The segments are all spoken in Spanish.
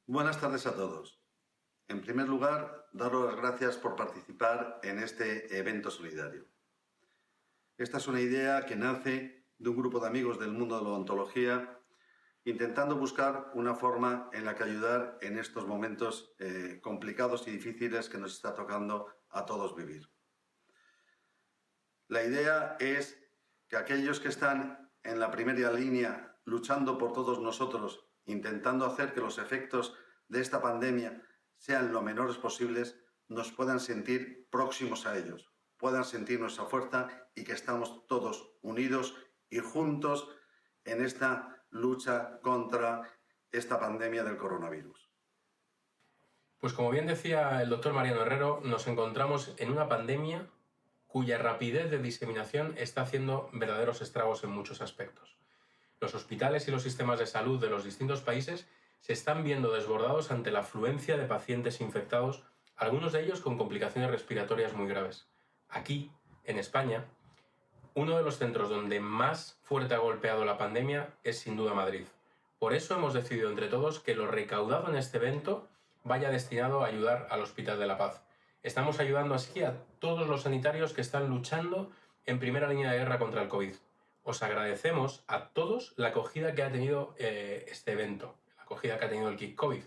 Buenas tardes a todos. En primer lugar, daros las gracias por participar en este evento solidario. Esta es una idea que nace de un grupo de amigos del mundo de la odontología intentando buscar una forma en la que ayudar en estos momentos complicados y difíciles que nos está tocando a todos vivir. La idea es que aquellos que están en la primera línea luchando por todos nosotros, intentando hacer que los efectos de esta pandemia sean lo menores posibles, nos puedan sentir próximos a ellos, puedan sentir nuestra fuerza y que estamos todos unidos y juntos en esta lucha contra esta pandemia del coronavirus. Pues como bien decía el doctor Mariano Herrero, nos encontramos en una pandemia cuya rapidez de diseminación está haciendo verdaderos estragos en muchos aspectos. Los hospitales y los sistemas de salud de los distintos países se están viendo desbordados ante la afluencia de pacientes infectados, algunos de ellos con complicaciones respiratorias muy graves. Aquí, en España, uno de los centros donde más fuerte ha golpeado la pandemia es sin duda Madrid. Por eso hemos decidido entre todos que lo recaudado en este evento vaya destinado a ayudar al Hospital de la Paz. Estamos ayudando así a todos los sanitarios que están luchando en primera línea de guerra contra el COVID. Os agradecemos a todos la acogida que ha tenido este evento, la acogida que ha tenido el Kit COVID.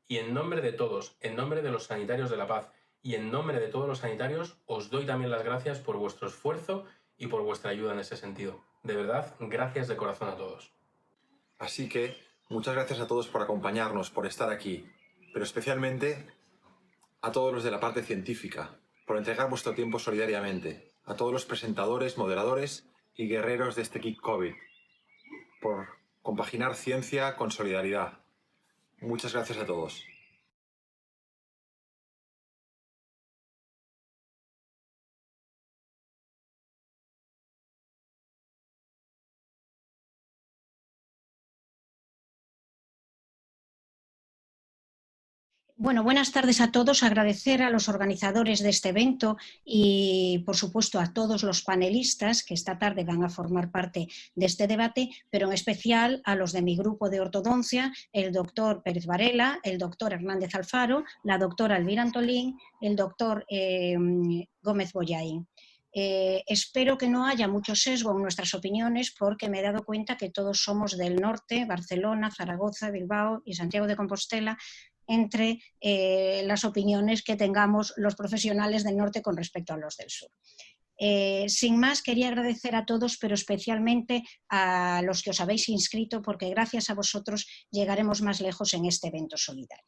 Y en nombre de todos, en nombre de los sanitarios de la Paz y en nombre de todos los sanitarios, os doy también las gracias por vuestro esfuerzo y por vuestra ayuda en ese sentido. De verdad, gracias de corazón a todos. Así que, muchas gracias a todos por acompañarnos, por estar aquí, pero especialmente a todos los de la parte científica, por entregar vuestro tiempo solidariamente, a todos los presentadores, moderadores y guerreros de este Kit COVID, por compaginar ciencia con solidaridad. Muchas gracias a todos. Bueno, buenas tardes a todos. Agradecer a los organizadores de este evento y, por supuesto, a todos los panelistas que esta tarde van a formar parte de este debate, pero en especial a los de mi grupo de ortodoncia, el doctor Pérez Varela, el doctor Hernández Alfaro, la doctora Elvira Antolín, el doctor Gómez Bollaín. Espero que no haya mucho sesgo en nuestras opiniones porque me he dado cuenta que todos somos del norte, Barcelona, Zaragoza, Bilbao y Santiago de Compostela, entre las opiniones que tengamos los profesionales del norte con respecto a los del sur. Sin más, quería agradecer a todos, pero especialmente a los que os habéis inscrito, porque gracias a vosotros llegaremos más lejos en este evento solidario.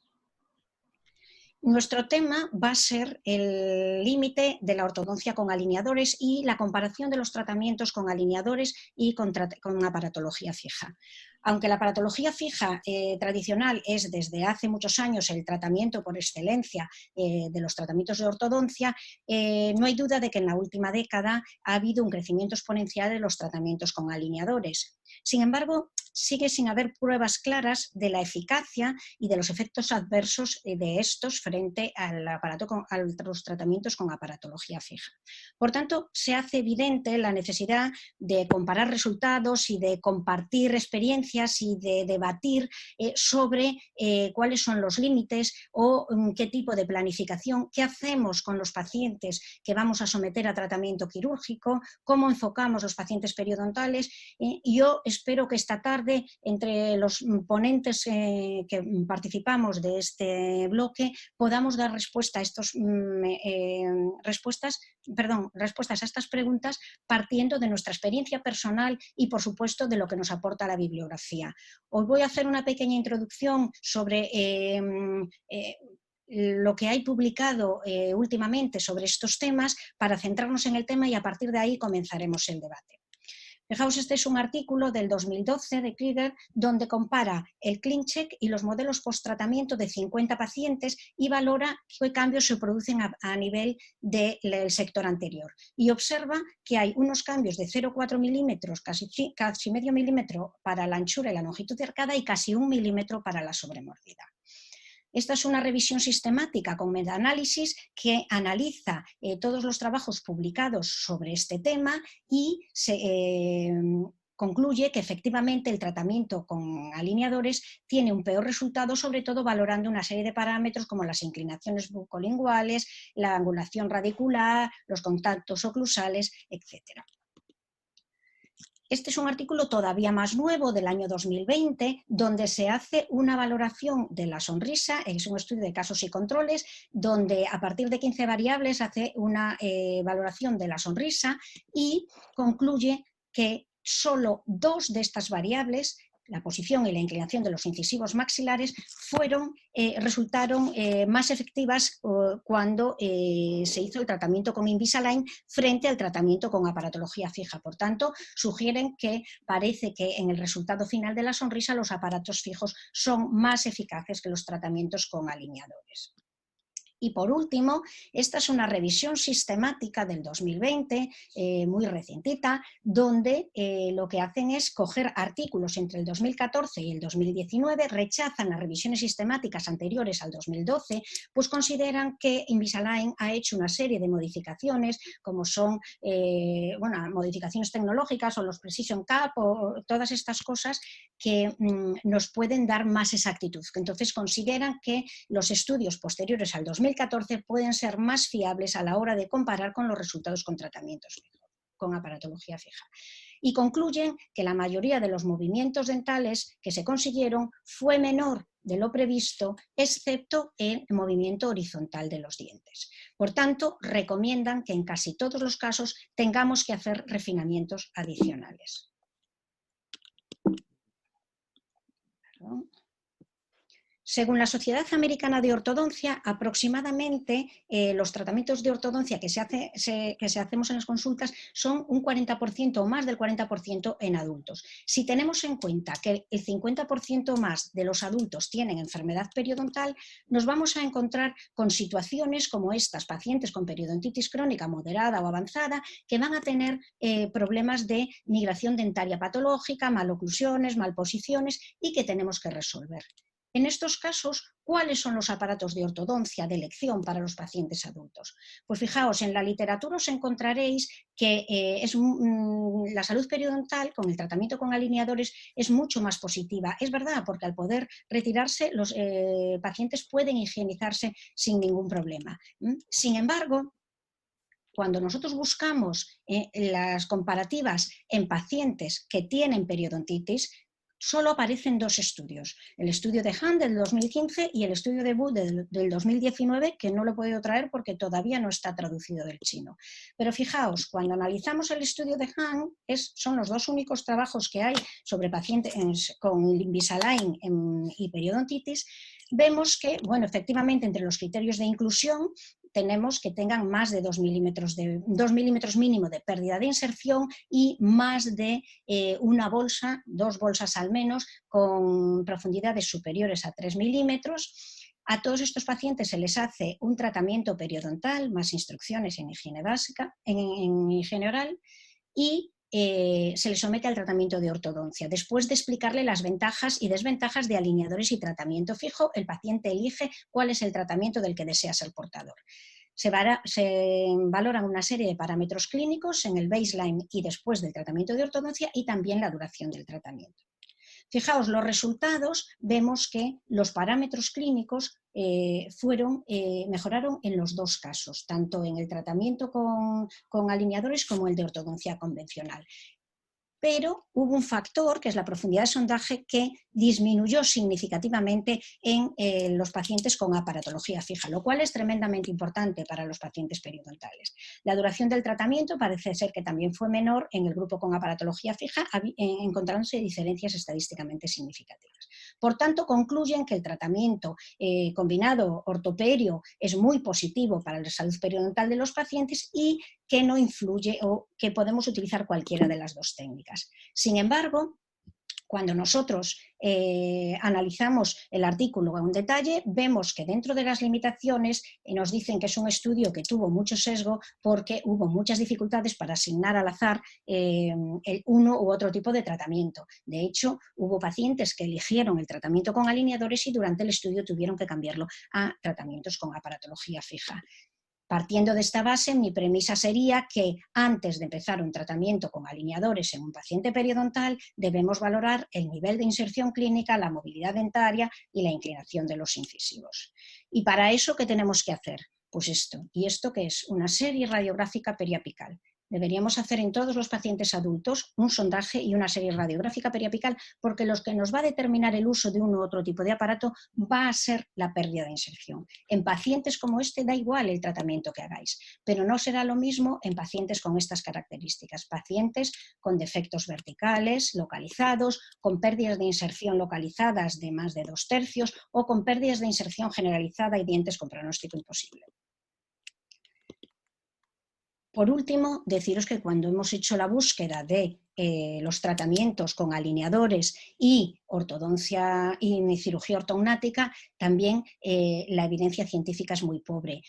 Nuestro tema va a ser el límite de la ortodoncia con alineadores y la comparación de los tratamientos con alineadores y con aparatología fija. Aunque la aparatología fija tradicional es desde hace muchos años el tratamiento por excelencia de los tratamientos de ortodoncia, no hay duda de que en la última década ha habido un crecimiento exponencial de los tratamientos con alineadores. Sin embargo, sigue sin haber pruebas claras de la eficacia y de los efectos adversos de estos frente a los tratamientos con aparatología fija. Por tanto, se hace evidente la necesidad de comparar resultados y de compartir experiencias y de debatir sobre cuáles son los límites o qué tipo de planificación, qué hacemos con los pacientes que vamos a someter a tratamiento quirúrgico, cómo enfocamos los pacientes periodontales. Yo espero que esta tarde, entre los ponentes que participamos de este bloque, podamos dar respuesta a respuestas a estas preguntas partiendo de nuestra experiencia personal y, por supuesto, de lo que nos aporta la bibliografía. Os voy a hacer una pequeña introducción sobre lo que hay publicado últimamente sobre estos temas para centrarnos en el tema y a partir de ahí comenzaremos el debate. Fijaos, este es un artículo del 2012 de Krieger donde compara el ClinCheck y los modelos post-tratamiento de 50 pacientes y valora qué cambios se producen a nivel del sector anterior. Y observa que hay unos cambios de 0,4 milímetros, casi medio milímetro para la anchura y la longitud de arcada y casi 1 milímetro para la sobremordida. Esta es una revisión sistemática con metaanálisis que analiza todos los trabajos publicados sobre este tema y concluye que efectivamente el tratamiento con alineadores tiene un peor resultado, sobre todo valorando una serie de parámetros como las inclinaciones bucolinguales, la angulación radicular, los contactos oclusales, etc. Este es un artículo todavía más nuevo del año 2020, donde se hace una valoración de la sonrisa, es un estudio de casos y controles, donde a partir de 15 variables hace una valoración de la sonrisa y concluye que solo 2 de estas variables, la posición y la inclinación de los incisivos maxilares, resultaron más efectivas cuando se hizo el tratamiento con Invisalign frente al tratamiento con aparatología fija. Por tanto, sugieren que parece que en el resultado final de la sonrisa los aparatos fijos son más eficaces que los tratamientos con alineadores. Y por último, esta es una revisión sistemática del 2020, muy recientita, donde lo que hacen es coger artículos entre el 2014 y el 2019, rechazan las revisiones sistemáticas anteriores al 2012, pues consideran que Invisalign ha hecho una serie de modificaciones, como son modificaciones tecnológicas o los Precision Cap o todas estas cosas que nos pueden dar más exactitud. Entonces consideran que los estudios posteriores al 2014 pueden ser más fiables a la hora de comparar con los resultados con tratamientos con aparatología fija. Y concluyen que la mayoría de los movimientos dentales que se consiguieron fue menor de lo previsto, excepto el movimiento horizontal de los dientes. Por tanto, recomiendan que en casi todos los casos tengamos que hacer refinamientos adicionales. Perdón. Según la Sociedad Americana de Ortodoncia, aproximadamente los tratamientos de ortodoncia que hacemos en las consultas son un 40% o más del 40% en adultos. Si tenemos en cuenta que el 50% más de los adultos tienen enfermedad periodontal, nos vamos a encontrar con situaciones como estas, pacientes con periodontitis crónica moderada o avanzada, que van a tener problemas de migración dentaria patológica, maloclusiones, malposiciones y que tenemos que resolver. En estos casos, ¿cuáles son los aparatos de ortodoncia de elección para los pacientes adultos? Pues fijaos, en la literatura os encontraréis que la salud periodontal con el tratamiento con alineadores es mucho más positiva. Es verdad, porque al poder retirarse, los pacientes pueden higienizarse sin ningún problema. Sin embargo, cuando nosotros buscamos las comparativas en pacientes que tienen periodontitis, solo aparecen 2 estudios, el estudio de Hahn del 2015 y el estudio de Wu del 2019, que no lo he podido traer porque todavía no está traducido del chino. Pero fijaos, cuando analizamos el estudio de Hahn, son los 2 únicos trabajos que hay sobre pacientes con Invisalign y periodontitis, vemos que, bueno, efectivamente, entre los criterios de inclusión, tenemos que tengan más de 2 milímetros mínimo de pérdida de inserción y más de 2 bolsas al menos con profundidades superiores a 3 milímetros. A todos estos pacientes se les hace un tratamiento periodontal, más instrucciones en higiene básica, en higiene oral, y se le somete al tratamiento de ortodoncia. Después de explicarle las ventajas y desventajas de alineadores y tratamiento fijo, el paciente elige cuál es el tratamiento del que desea ser portador. Se valoran una serie de parámetros clínicos en el baseline y después del tratamiento de ortodoncia y también la duración del tratamiento. Fijaos, los resultados, vemos que los parámetros clínicos mejoraron en los 2 casos, tanto en el tratamiento con alineadores como el de ortodoncia convencional. Pero hubo un factor, que es la profundidad de sondaje, que disminuyó significativamente en los pacientes con aparatología fija, lo cual es tremendamente importante para los pacientes periodontales. La duración del tratamiento parece ser que también fue menor en el grupo con aparatología fija, encontrándose diferencias estadísticamente significativas. Por tanto, concluyen que el tratamiento combinado ortoperio es muy positivo para la salud periodontal de los pacientes y que no influye o que podemos utilizar cualquiera de las 2 técnicas. Sin embargo, cuando nosotros analizamos el artículo en detalle, vemos que dentro de las limitaciones nos dicen que es un estudio que tuvo mucho sesgo porque hubo muchas dificultades para asignar al azar el uno u otro tipo de tratamiento. De hecho, hubo pacientes que eligieron el tratamiento con alineadores y durante el estudio tuvieron que cambiarlo a tratamientos con aparatología fija. Partiendo de esta base, mi premisa sería que antes de empezar un tratamiento con alineadores en un paciente periodontal, debemos valorar el nivel de inserción clínica, la movilidad dentaria y la inclinación de los incisivos. Y para eso, ¿qué tenemos que hacer? Pues esto. ¿Y esto qué es? Una serie radiográfica periapical. Deberíamos hacer en todos los pacientes adultos un sondaje y una serie radiográfica periapical, porque lo que nos va a determinar el uso de uno u otro tipo de aparato va a ser la pérdida de inserción. En pacientes como este da igual el tratamiento que hagáis, pero no será lo mismo en pacientes con estas características, pacientes con defectos verticales localizados, con pérdidas de inserción localizadas de más de 2/3 o con pérdidas de inserción generalizada y dientes con pronóstico imposible. Por último, deciros que cuando hemos hecho la búsqueda de los tratamientos con alineadores y ortodoncia y cirugía ortognática, también la evidencia científica es muy pobre.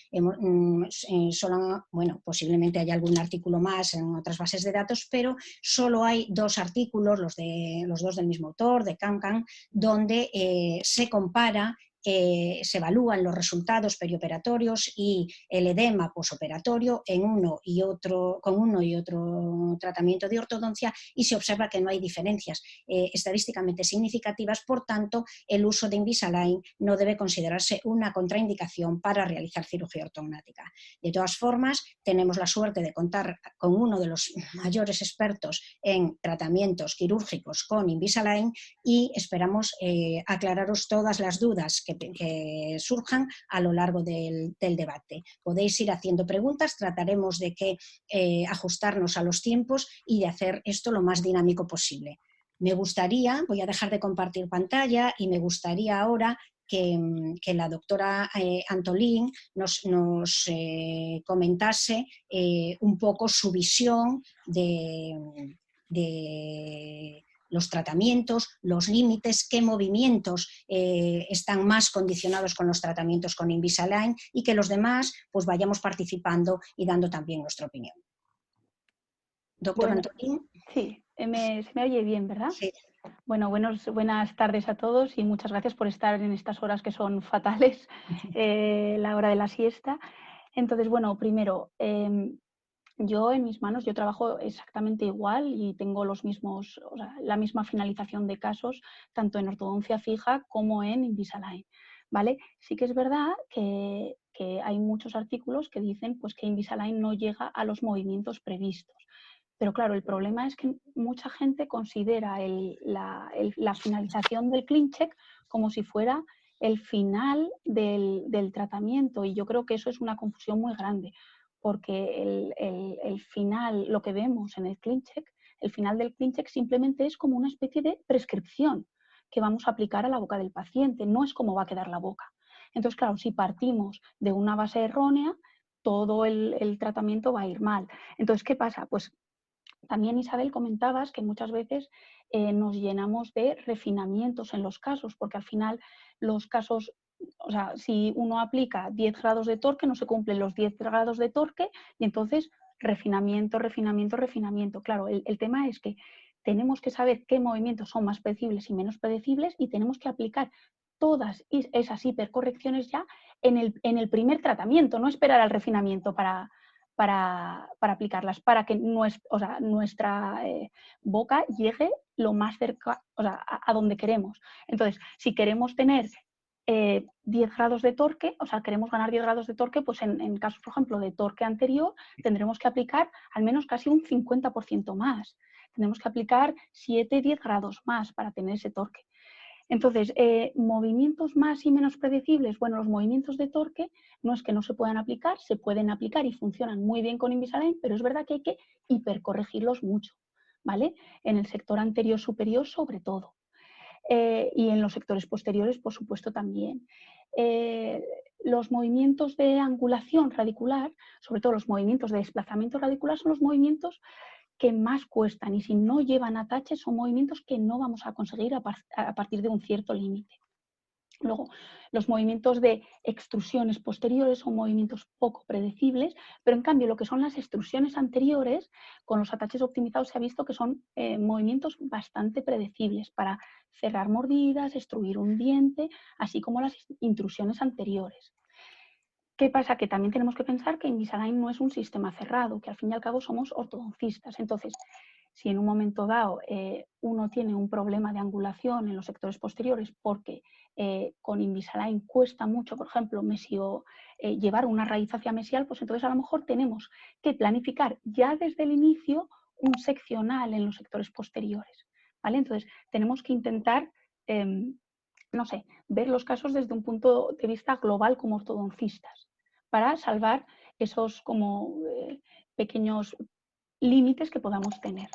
Posiblemente haya algún artículo más en otras bases de datos, pero solo hay 2 artículos, los dos del mismo autor, de Cancan, donde se compara, se evalúan los resultados perioperatorios y el edema posoperatorio en con uno y otro tratamiento de ortodoncia, y se observa que no hay diferencias estadísticamente significativas. Por tanto, el uso de Invisalign no debe considerarse una contraindicación para realizar cirugía ortognática. De todas formas, tenemos la suerte de contar con uno de los mayores expertos en tratamientos quirúrgicos con Invisalign, y esperamos aclararos todas las dudas que surjan a lo largo del debate. Podéis ir haciendo preguntas, trataremos de ajustarnos a los tiempos y de hacer esto lo más dinámico posible. Me gustaría, voy a dejar de compartir pantalla, y me gustaría ahora que la doctora Antolín nos comentase un poco su visión de los tratamientos, los límites, qué movimientos están más condicionados con los tratamientos con Invisalign, y que los demás pues vayamos participando y dando también nuestra opinión. Doctor Bueno, Antolín. sí, se me oye bien, ¿verdad? Sí. Bueno, buenas tardes a todos y muchas gracias por estar en estas horas que son fatales, la hora de la siesta. Entonces, bueno, primero, yo en mis manos, yo trabajo exactamente igual y tengo la misma finalización de casos, tanto en ortodoncia fija como en Invisalign, ¿vale? Sí que es verdad que hay muchos artículos que dicen pues, que Invisalign no llega a los movimientos previstos. Pero claro, el problema es que mucha gente considera la finalización del ClinCheck como si fuera el final del tratamiento, y yo creo que eso es una confusión muy grande, porque el final, lo que vemos en el ClinCheck, el final del ClinCheck simplemente es como una especie de prescripción que vamos a aplicar a la boca del paciente, no es cómo va a quedar la boca. Entonces, claro, si partimos de una base errónea, todo el tratamiento va a ir mal. Entonces, ¿qué pasa? Pues también, Isabel, comentabas que muchas veces nos llenamos de refinamientos en los casos, porque al final los casos, o sea, si uno aplica 10 grados de torque, no se cumplen los 10 grados de torque, y entonces refinamiento, refinamiento, refinamiento. Claro, el tema es que tenemos que saber qué movimientos son más predecibles y menos predecibles, y tenemos que aplicar todas esas hipercorrecciones ya en el primer tratamiento, no esperar al refinamiento para aplicarlas, para que nuestra boca llegue lo más cerca, o sea, a donde queremos. Entonces, si queremos tener 10 grados de torque, o sea, queremos ganar 10 grados de torque, pues en casos, por ejemplo, de torque anterior, tendremos que aplicar al menos casi un 50% más. Tendremos que aplicar 7-10 grados más para tener ese torque. Entonces, movimientos más y menos predecibles. Bueno, los movimientos de torque no es que no se puedan aplicar, se pueden aplicar y funcionan muy bien con Invisalign, pero es verdad que hay que hipercorregirlos mucho, ¿vale? En el sector anterior superior sobre todo. Y en los sectores posteriores, por supuesto, también. Los movimientos de angulación radicular, sobre todo los movimientos de desplazamiento radicular, son los movimientos que más cuestan, y si no llevan ataches son movimientos que no vamos a conseguir a partir de un cierto límite. Luego, los movimientos de extrusiones posteriores son movimientos poco predecibles, pero en cambio lo que son las extrusiones anteriores, con los ataches optimizados se ha visto que son movimientos bastante predecibles para cerrar mordidas, extruir un diente, así como las intrusiones anteriores. ¿Qué pasa? Que también tenemos que pensar que Invisalign no es un sistema cerrado, que al fin y al cabo somos ortodoncistas. Entonces, si en un momento dado uno tiene un problema de angulación en los sectores posteriores porque con Invisalign cuesta mucho, por ejemplo, llevar una raíz hacia mesial, pues entonces a lo mejor tenemos que planificar ya desde el inicio un seccional en los sectores posteriores, ¿vale? Entonces, tenemos que intentar, no sé, ver los casos desde un punto de vista global como ortodoncistas para salvar esos como pequeños límites que podamos tener.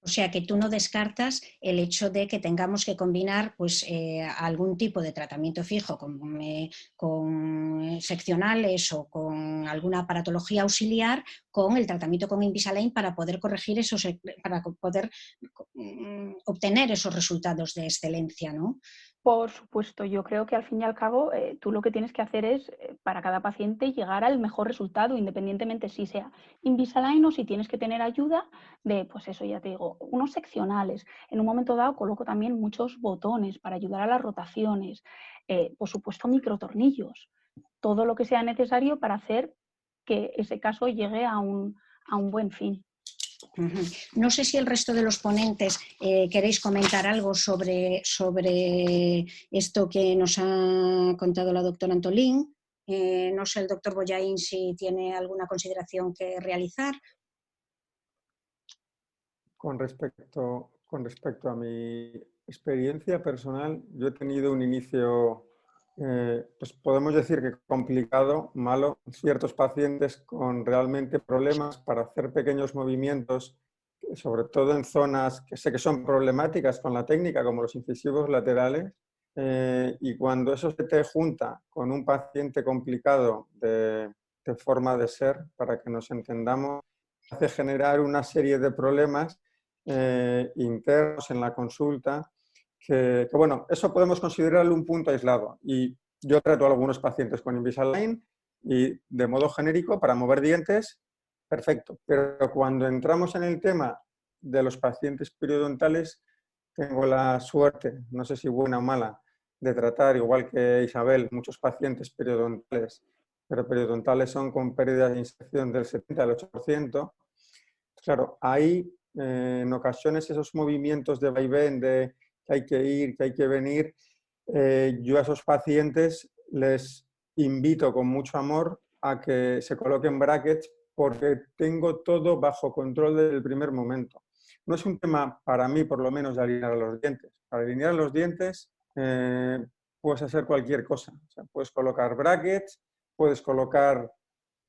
O sea que tú no descartas el hecho de que tengamos que combinar pues, algún tipo de tratamiento fijo con seccionales o con alguna aparatología auxiliar con el tratamiento con Invisalign para poder corregir para poder obtener esos resultados de excelencia, ¿no? Por supuesto, yo creo que al fin y al cabo tú lo que tienes que hacer es para cada paciente llegar al mejor resultado, independientemente si sea Invisalign o si tienes que tener ayuda de, pues eso ya te digo, unos seccionales. En un momento dado coloco también muchos botones para ayudar a las rotaciones, por supuesto microtornillos, todo lo que sea necesario para hacer que ese caso llegue a un buen fin. No sé si el resto de los ponentes queréis comentar algo sobre esto que nos ha contado la doctora Antolín. No sé el doctor Boyain si tiene alguna consideración que realizar. Con respecto a mi experiencia personal, yo he tenido un inicio, pues podemos decir que complicado, malo, ciertos pacientes con realmente problemas para hacer pequeños movimientos, sobre todo en zonas que sé que son problemáticas con la técnica, como los incisivos laterales, y cuando eso se te junta con un paciente complicado de forma de ser, para que nos entendamos, hace generar una serie de problemas internos en la consulta, que, bueno, eso podemos considerarlo un punto aislado. Y yo trato a algunos pacientes con Invisalign y de modo genérico para mover dientes, perfecto. Pero cuando entramos en el tema de los pacientes periodontales, tengo la suerte, no sé si buena o mala, de tratar, igual que Isabel, muchos pacientes periodontales, pero periodontales son con pérdidas de inserción del 70 al 8%. Claro, ahí en ocasiones esos movimientos de vaivén, de que hay que ir, que hay que venir, yo a esos pacientes les invito con mucho amor a que se coloquen brackets porque tengo todo bajo control desde el primer momento. No es un tema, para mí por lo menos, de alinear los dientes. Para alinear los dientes puedes hacer cualquier cosa. O sea, puedes colocar brackets, puedes colocar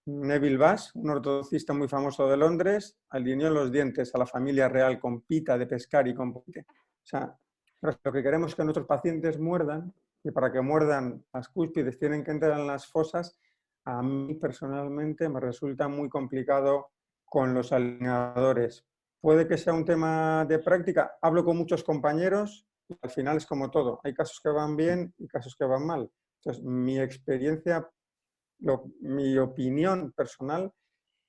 Neville Bass, un ortodoncista muy famoso de Londres, alineó los dientes a la familia real con pita de pescar y con pute. O sea, lo que queremos es que nuestros pacientes muerdan, y para que muerdan las cúspides tienen que entrar en las fosas. A mí personalmente me resulta muy complicado con los alineadores. Puede que sea un tema de práctica. Hablo con muchos compañeros y al final es como todo. Hay casos que van bien y casos que van mal. Entonces, mi experiencia, mi opinión personal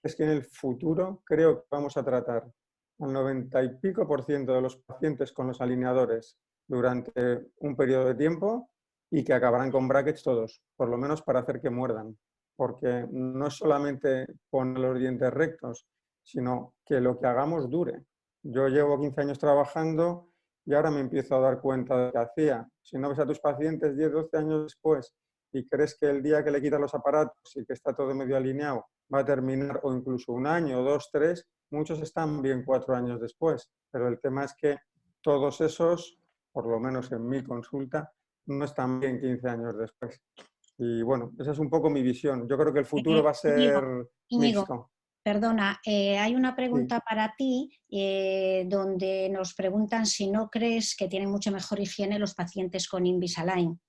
es que en el futuro creo que vamos a tratar al 90 y pico % de los pacientes con los alineadores durante un periodo de tiempo y que acabarán con brackets todos, por lo menos para hacer que muerdan. Porque no es solamente poner los dientes rectos, sino que lo que hagamos dure. Yo llevo 15 años trabajando y ahora me empiezo a dar cuenta de lo que hacía. Si no ves a tus pacientes 10, 12 años después y crees que el día que le quitas los aparatos y que está todo medio alineado va a terminar, o incluso un año, 2, 3, muchos están bien 4 años después. Pero el tema es que todos esos, por lo menos en mi consulta, no están bien 15 años después. Y bueno, esa es un poco mi visión. Yo creo que el futuro va a ser Íñigo, mixto. perdona, hay una pregunta Sí. para ti donde nos preguntan si no crees que tienen mucho mejor higiene los pacientes con Invisalign.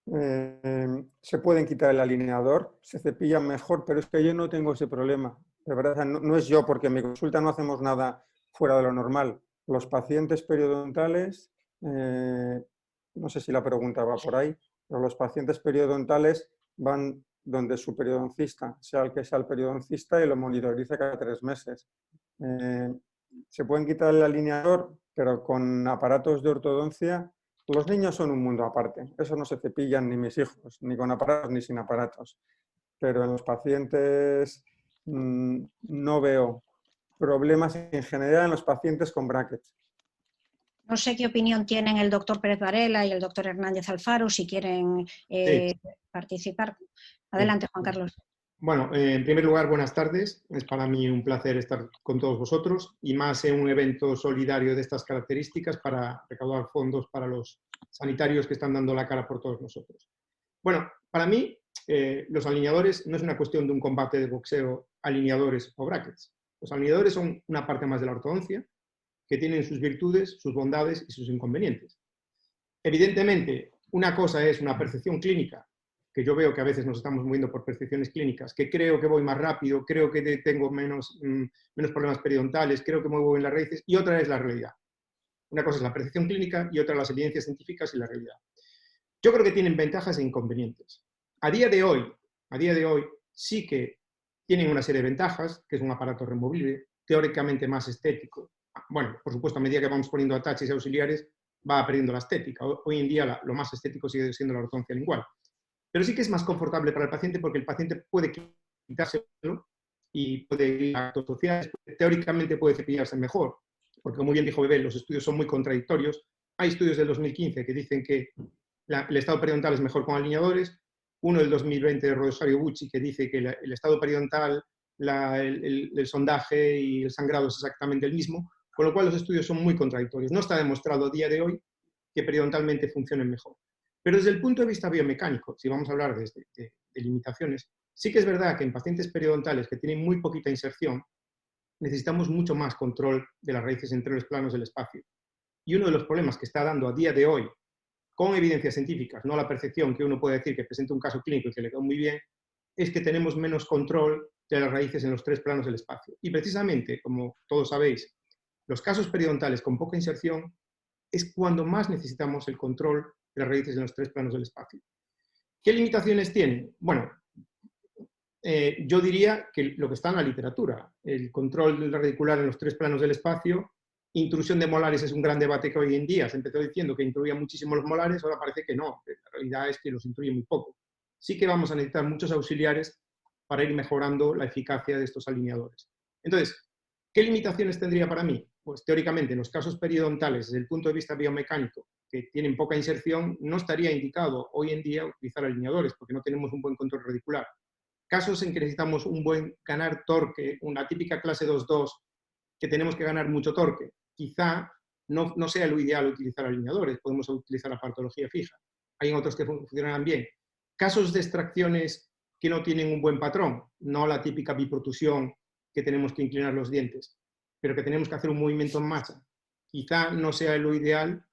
Se pueden quitar el alineador, se cepillan mejor, pero es que yo no tengo ese problema. De verdad, no es yo, porque en mi consulta no hacemos nada fuera de lo normal. Los pacientes periodontales, no sé si la pregunta va por ahí, pero los pacientes periodontales van donde su periodoncista, sea el que sea el periodoncista, y lo monitoriza cada 3 meses. Se pueden quitar el alineador, pero con aparatos de ortodoncia Los niños son un mundo aparte. Eso no se cepillan ni mis hijos, ni con aparatos ni sin aparatos. Pero en los pacientes no veo problemas en general en los pacientes con brackets. No sé qué opinión tienen el doctor Pérez Varela y el doctor Hernández Alfaro, si quieren participar. Adelante, Juan Carlos. Bueno, en primer lugar, buenas tardes. Es para mí un placer estar con todos vosotros y más en un evento solidario de estas características para recaudar fondos para los sanitarios que están dando la cara por todos nosotros. Bueno, para mí, los alineadores no es una cuestión de un combate de boxeo, alineadores o brackets. Los alineadores son una parte más de la ortodoncia que tienen sus virtudes, sus bondades y sus inconvenientes. Evidentemente, una cosa es una percepción clínica, que yo veo que a veces nos estamos moviendo por percepciones clínicas, que creo que voy más rápido, creo que tengo menos problemas periodontales, creo que muevo bien las raíces, y otra es la realidad. Una cosa es la percepción clínica y otra las evidencias científicas y la realidad. Yo creo que tienen ventajas e inconvenientes. A día de hoy sí que tienen una serie de ventajas, que es un aparato removible, teóricamente más estético. Bueno, por supuesto, a medida que vamos poniendo ataches y auxiliares, va perdiendo la estética. Hoy en día lo más estético sigue siendo la ortodoncia lingual. Pero sí que es más confortable para el paciente porque el paciente puede quitárselo y puede ir a actos sociales, teóricamente puede cepillarse mejor, porque como bien dijo Bebé, los estudios son muy contradictorios. Hay estudios del 2015 que dicen que el estado periodontal es mejor con alineadores, uno del 2020 de Rosario Bucci que dice que el estado periodontal, el sondaje y el sangrado es exactamente el mismo, con lo cual los estudios son muy contradictorios. No está demostrado a día de hoy que periodontalmente funcionen mejor. Pero desde el punto de vista biomecánico, si vamos a hablar de limitaciones, sí que es verdad que en pacientes periodontales que tienen muy poquita inserción, necesitamos mucho más control de las raíces entre los planos del espacio. Y uno de los problemas que está dando a día de hoy, con evidencias científicas, no la percepción que uno puede decir que presenta un caso clínico y que le queda muy bien, es que tenemos menos control de las raíces en los tres planos del espacio. Y precisamente, como todos sabéis, los casos periodontales con poca inserción es cuando más necesitamos el control de las raíces en los tres planos del espacio. ¿Qué limitaciones tienen? Bueno, yo diría que lo que está en la literatura, el control del radicular en los tres planos del espacio, intrusión de molares es un gran debate que hoy en día se empezó diciendo que intruía muchísimo los molares, ahora parece que no, la realidad es que los intruye muy poco. Sí que vamos a necesitar muchos auxiliares para ir mejorando la eficacia de estos alineadores. Entonces, ¿qué limitaciones tendría para mí? Pues teóricamente en los casos periodontales, desde el punto de vista biomecánico, que tienen poca inserción, no estaría indicado hoy en día utilizar alineadores porque no tenemos un buen control radicular. Casos en que necesitamos un buen ganar torque, una típica clase 2-2, que tenemos que ganar mucho torque, quizá no sea lo ideal utilizar alineadores, podemos utilizar aparatología fija. Hay otros que funcionarán bien. Casos de extracciones que no tienen un buen patrón, no la típica biprotusión que tenemos que inclinar los dientes, pero que tenemos que hacer un movimiento en masa. Quizá no sea lo ideal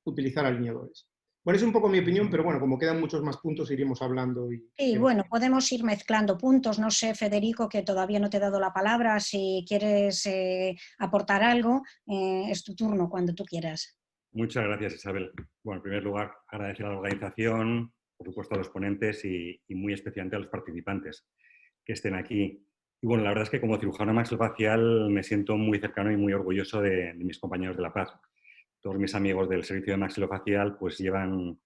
utilizar alineadores. Bueno, es un poco mi opinión, pero bueno, como quedan muchos más puntos, iremos hablando. Sí, bueno, podemos ir mezclando puntos. No sé, Federico, que todavía no te he dado la palabra, si quieres aportar algo, es tu turno cuando tú quieras. Muchas gracias, Isabel. Bueno, en primer lugar, agradecer a la organización, por supuesto a los ponentes y muy especialmente a los participantes que estén aquí. Y bueno, la verdad es que como cirujano maxilofacial me siento muy cercano y muy orgulloso de mis compañeros de La Paz. Todos mis amigos del servicio de maxilofacial pues llevan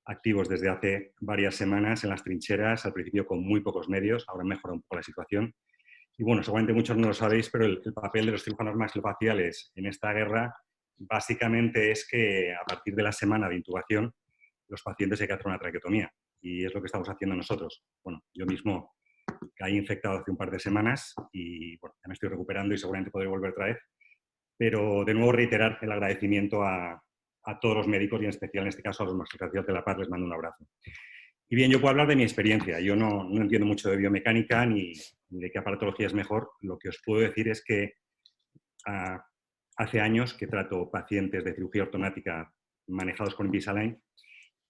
activos desde hace varias semanas en las trincheras, al principio con muy pocos medios, ahora mejora un poco la situación. Y bueno, seguramente muchos no lo sabéis, pero el papel de los cirujanos maxilofaciales en esta guerra básicamente es que a partir de la semana de intubación los pacientes hay que hacer una traqueotomía y es lo que estamos haciendo nosotros. Bueno, yo mismo caí infectado hace un par de semanas y bueno, ya me estoy recuperando y seguramente podré volver otra vez. Pero de nuevo reiterar el agradecimiento a todos los médicos y en especial en este caso a los maxilofaciales de La Paz, les mando un abrazo. Y bien, yo puedo hablar de mi experiencia. Yo no entiendo mucho de biomecánica ni de qué aparatología es mejor. Lo que os puedo decir es que hace años que trato pacientes de cirugía ortognática manejados con Invisalign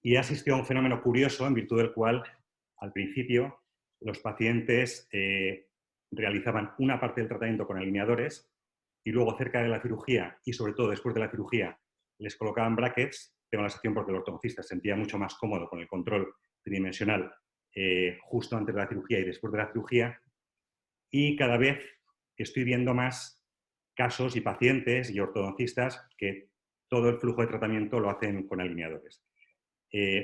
y he asistido a un fenómeno curioso en virtud del cual al principio los pacientes realizaban una parte del tratamiento con alineadores y luego cerca de la cirugía y sobre todo después de la cirugía les colocaban brackets. Tengo la sensación porque el ortodoncista se sentía mucho más cómodo con el control tridimensional justo antes de la cirugía y después de la cirugía. Y cada vez estoy viendo más casos y pacientes y ortodoncistas que todo el flujo de tratamiento lo hacen con alineadores.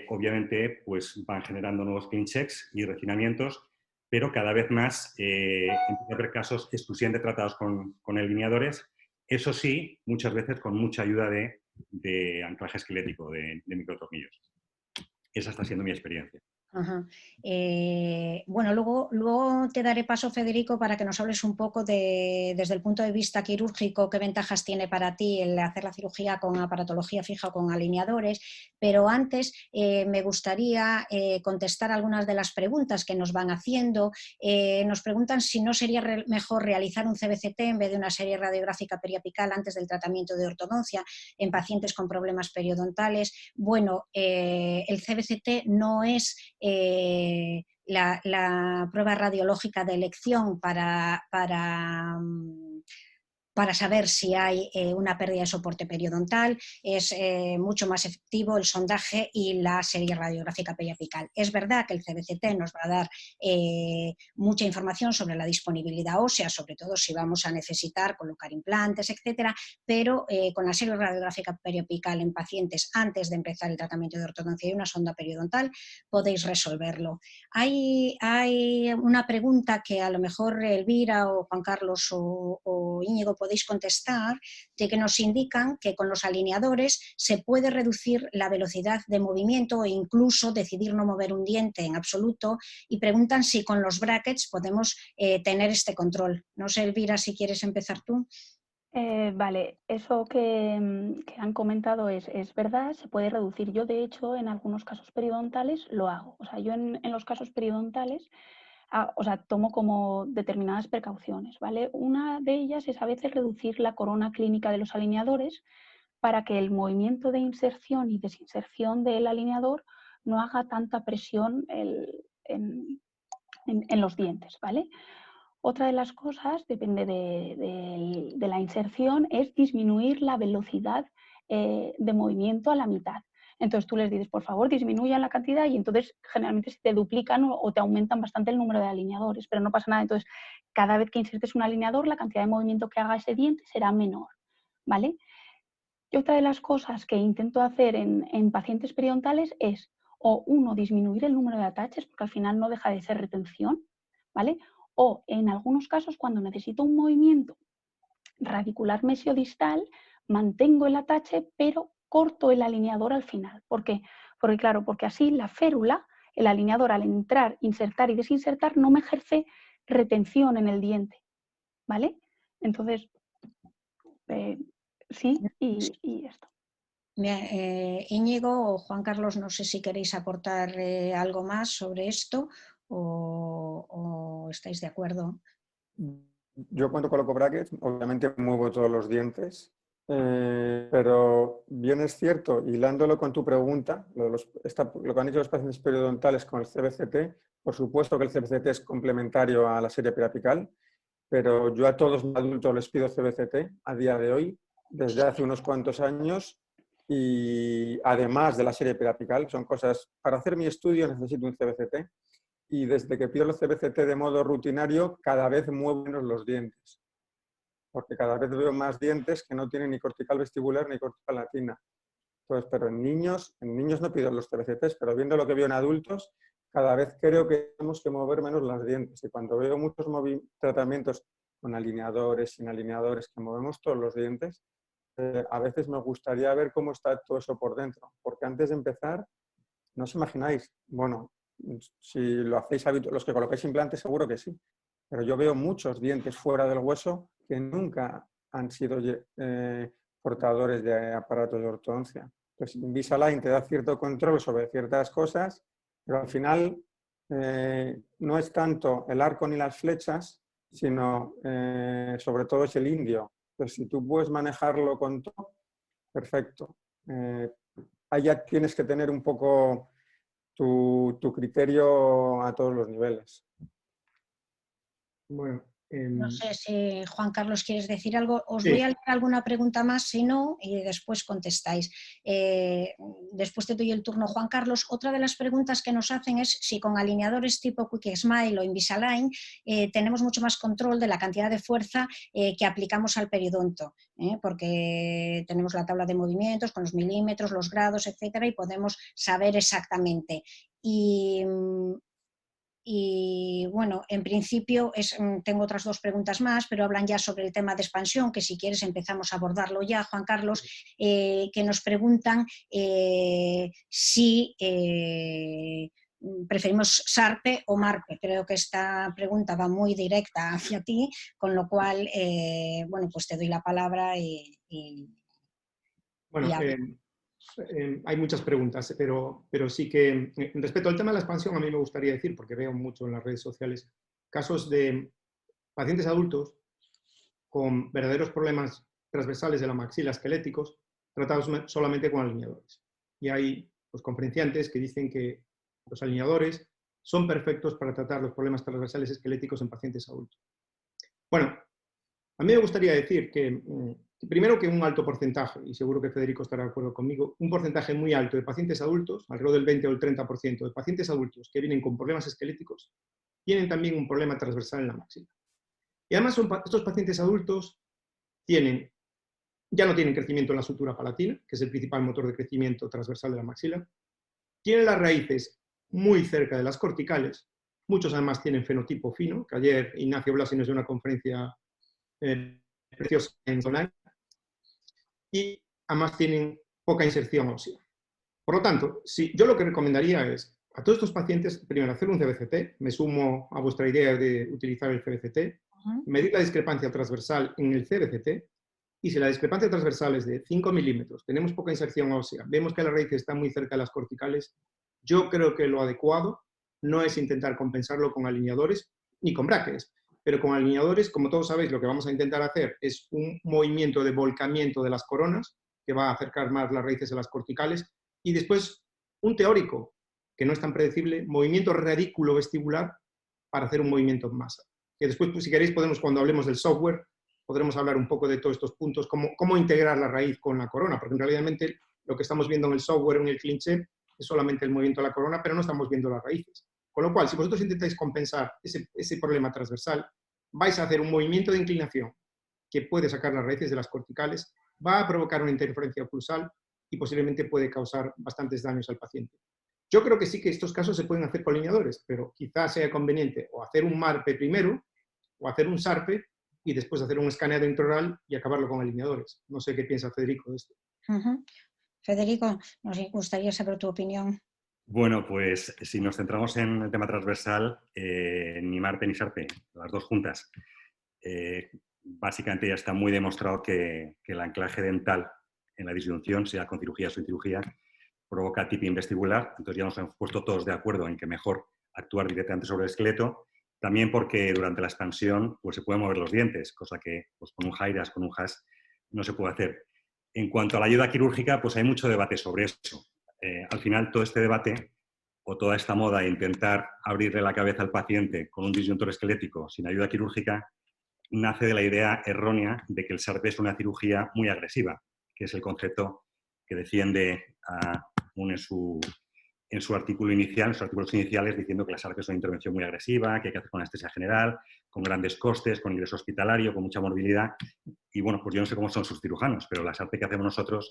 Obviamente, pues van generando nuevos clean checks y refinamientos, pero cada vez más empieza a haber casos exclusivamente tratados con alineadores. Eso sí, muchas veces con mucha ayuda de anclaje esquelético, de microtornillos. Esa está siendo mi experiencia. Ajá. Bueno, luego te daré paso, Federico, para que nos hables un poco desde el punto de vista quirúrgico, qué ventajas tiene para ti el hacer la cirugía con aparatología fija o con alineadores, pero antes me gustaría contestar algunas de las preguntas que nos van haciendo. Nos preguntan si no sería mejor realizar un CBCT en vez de una serie radiográfica periapical antes del tratamiento de ortodoncia en pacientes con problemas periodontales. Bueno, el CBCT no es la prueba radiológica de elección para saber si hay una pérdida de soporte periodontal. Es mucho más efectivo el sondaje y la serie radiográfica periapical. Es verdad que el CBCT nos va a dar mucha información sobre la disponibilidad ósea, sobre todo si vamos a necesitar colocar implantes, etcétera, pero con la serie radiográfica periapical en pacientes antes de empezar el tratamiento de ortodoncia y una sonda periodontal podéis resolverlo. Hay una pregunta que a lo mejor Elvira o Juan Carlos o Íñigo podéis contestar, de que nos indican que con los alineadores se puede reducir la velocidad de movimiento e incluso decidir no mover un diente en absoluto, y preguntan si con los brackets podemos tener este control. No sé, Elvira, si quieres empezar tú. Vale, eso que han comentado es verdad, se puede reducir. Yo, de hecho, en algunos casos periodontales lo hago. O sea, yo en los casos periodontales tomo como determinadas precauciones, ¿vale? Una de ellas es a veces reducir la corona clínica de los alineadores para que el movimiento de inserción y desinserción del alineador no haga tanta presión en los dientes, ¿vale? Otra de las cosas, depende de la inserción, es disminuir la velocidad de movimiento a la mitad. Entonces tú les dices, por favor, disminuyan la cantidad, y entonces generalmente se te duplican o te aumentan bastante el número de alineadores, pero no pasa nada. Entonces, cada vez que insertes un alineador, la cantidad de movimiento que haga ese diente será menor, ¿vale? Y otra de las cosas que intento hacer en pacientes periodontales es, o uno, disminuir el número de ataches, porque al final no deja de ser retención, ¿vale? O en algunos casos, cuando necesito un movimiento radicular mesiodistal, mantengo el atache, pero corto el alineador al final. ¿Por qué? Porque así la férula, el alineador, al entrar, insertar y desinsertar, no me ejerce retención en el diente, ¿vale? Entonces, sí, y esto. Íñigo o Juan Carlos, no sé si queréis aportar algo más sobre esto o estáis de acuerdo. Yo cuando coloco brackets, obviamente muevo todos los dientes, pero bien es cierto, hilándolo con tu pregunta, lo que han dicho los pacientes periodontales con el CBCT, por supuesto que el CBCT es complementario a la serie periapical, pero yo a todos los adultos les pido CBCT a día de hoy, desde hace unos cuantos años, y además de la serie periapical, son cosas, para hacer mi estudio necesito un CBCT, y desde que pido el CBCT de modo rutinario, cada vez muevo menos los dientes, porque cada vez veo más dientes que no tienen ni cortical vestibular ni cortical latina. Entonces, pero en niños no pido los CBCTs, pero viendo lo que veo en adultos, cada vez creo que tenemos que mover menos los dientes. Y cuando veo muchos tratamientos con alineadores, sin alineadores, que movemos todos los dientes, a veces me gustaría ver cómo está todo eso por dentro. Porque antes de empezar, no os imagináis, bueno, si lo hacéis los que colocáis implantes seguro que sí, pero yo veo muchos dientes fuera del hueso que nunca han sido portadores de aparatos de ortodoncia. Pues Invisalign te da cierto control sobre ciertas cosas, pero al final no es tanto el arco ni las flechas, sino sobre todo es el indio. Entonces, si tú puedes manejarlo con todo, perfecto. Ahí ya tienes que tener un poco tu criterio a todos los niveles. Bueno, No sé si Juan Carlos quieres decir algo. Os Sí. voy a leer alguna pregunta más, si no, y después contestáis. Después te doy el turno, Juan Carlos. Otra de las preguntas que nos hacen es si con alineadores tipo Quick Smile o Invisalign tenemos mucho más control de la cantidad de fuerza que aplicamos al periodonto, porque tenemos la tabla de movimientos con los milímetros, los grados, etcétera, y podemos saber exactamente. Y bueno, en principio tengo otras dos preguntas más, pero hablan ya sobre el tema de expansión, que si quieres empezamos a abordarlo ya, Juan Carlos, que nos preguntan si preferimos SARPE o MARPE. Creo que esta pregunta va muy directa hacia ti, con lo cual, bueno, pues te doy la palabra Bueno, hay muchas preguntas, pero sí que respecto al tema de la expansión, a mí me gustaría decir, porque veo mucho en las redes sociales, casos de pacientes adultos con verdaderos problemas transversales de la maxila esqueléticos tratados solamente con alineadores. Y hay pues, conferenciantes que dicen que los alineadores son perfectos para tratar los problemas transversales esqueléticos en pacientes adultos. Bueno, a mí me gustaría decir que, primero que un alto porcentaje, y seguro que Federico estará de acuerdo conmigo, un porcentaje muy alto de pacientes adultos, alrededor del 20 o el 30% de pacientes adultos que vienen con problemas esqueléticos, tienen también un problema transversal en la maxila. Y además estos pacientes adultos ya no tienen crecimiento en la sutura palatina, que es el principal motor de crecimiento transversal de la maxila, tienen las raíces muy cerca de las corticales, muchos además tienen fenotipo fino, que ayer Ignacio Blasi nos dio una conferencia preciosa en Zonal, y además tienen poca inserción ósea. Por lo tanto, yo lo que recomendaría es a todos estos pacientes, primero hacer un CBCT, me sumo a vuestra idea de utilizar el CBCT, medir la discrepancia transversal en el CBCT, y si la discrepancia transversal es de 5 milímetros, tenemos poca inserción ósea, vemos que la raíz está muy cerca de las corticales, yo creo que lo adecuado no es intentar compensarlo con alineadores ni con brackets, pero con alineadores, como todos sabéis, lo que vamos a intentar hacer es un movimiento de volcamiento de las coronas, que va a acercar más las raíces a las corticales, y después un teórico, que no es tan predecible, movimiento radículo vestibular para hacer un movimiento en masa. Que después, pues, si queréis, cuando hablemos del software, podremos hablar un poco de todos estos puntos, cómo integrar la raíz con la corona, porque en realidad lo que estamos viendo en el software, en el CleanShape, es solamente el movimiento de la corona, pero no estamos viendo las raíces. Con lo cual, si vosotros intentáis compensar ese problema transversal, vais a hacer un movimiento de inclinación que puede sacar las raíces de las corticales, va a provocar una interferencia oclusal y posiblemente puede causar bastantes daños al paciente. Yo creo que sí que estos casos se pueden hacer con alineadores, pero quizás sea conveniente o hacer un MARPE primero o hacer un SARPE y después hacer un escaneado intraoral y acabarlo con alineadores. No sé qué piensa Federico de esto. Federico, nos gustaría saber tu opinión. Bueno, pues si nos centramos en el tema transversal, ni MARPE ni SARPE, las dos juntas, básicamente ya está muy demostrado que el anclaje dental en la disyunción, sea con cirugía o sin cirugía, provoca tipping vestibular. Entonces ya nos hemos puesto todos de acuerdo en que mejor actuar directamente sobre el esqueleto, también porque durante la expansión pues, se pueden mover los dientes, cosa que pues, con un HIRAS, con un HAS, no se puede hacer. En cuanto a la ayuda quirúrgica, pues hay mucho debate sobre eso. Al final, todo este debate o toda esta moda de intentar abrirle la cabeza al paciente con un disyuntor esquelético sin ayuda quirúrgica nace de la idea errónea de que el SARPE es una cirugía muy agresiva, que es el concepto que defiende en su artículo inicial, en sus artículos iniciales, diciendo que la SARPE es una intervención muy agresiva, que hay que hacer con anestesia general, con grandes costes, con ingreso hospitalario, con mucha morbilidad. Y bueno, pues yo no sé cómo son sus cirujanos, pero la SARPE que hacemos nosotros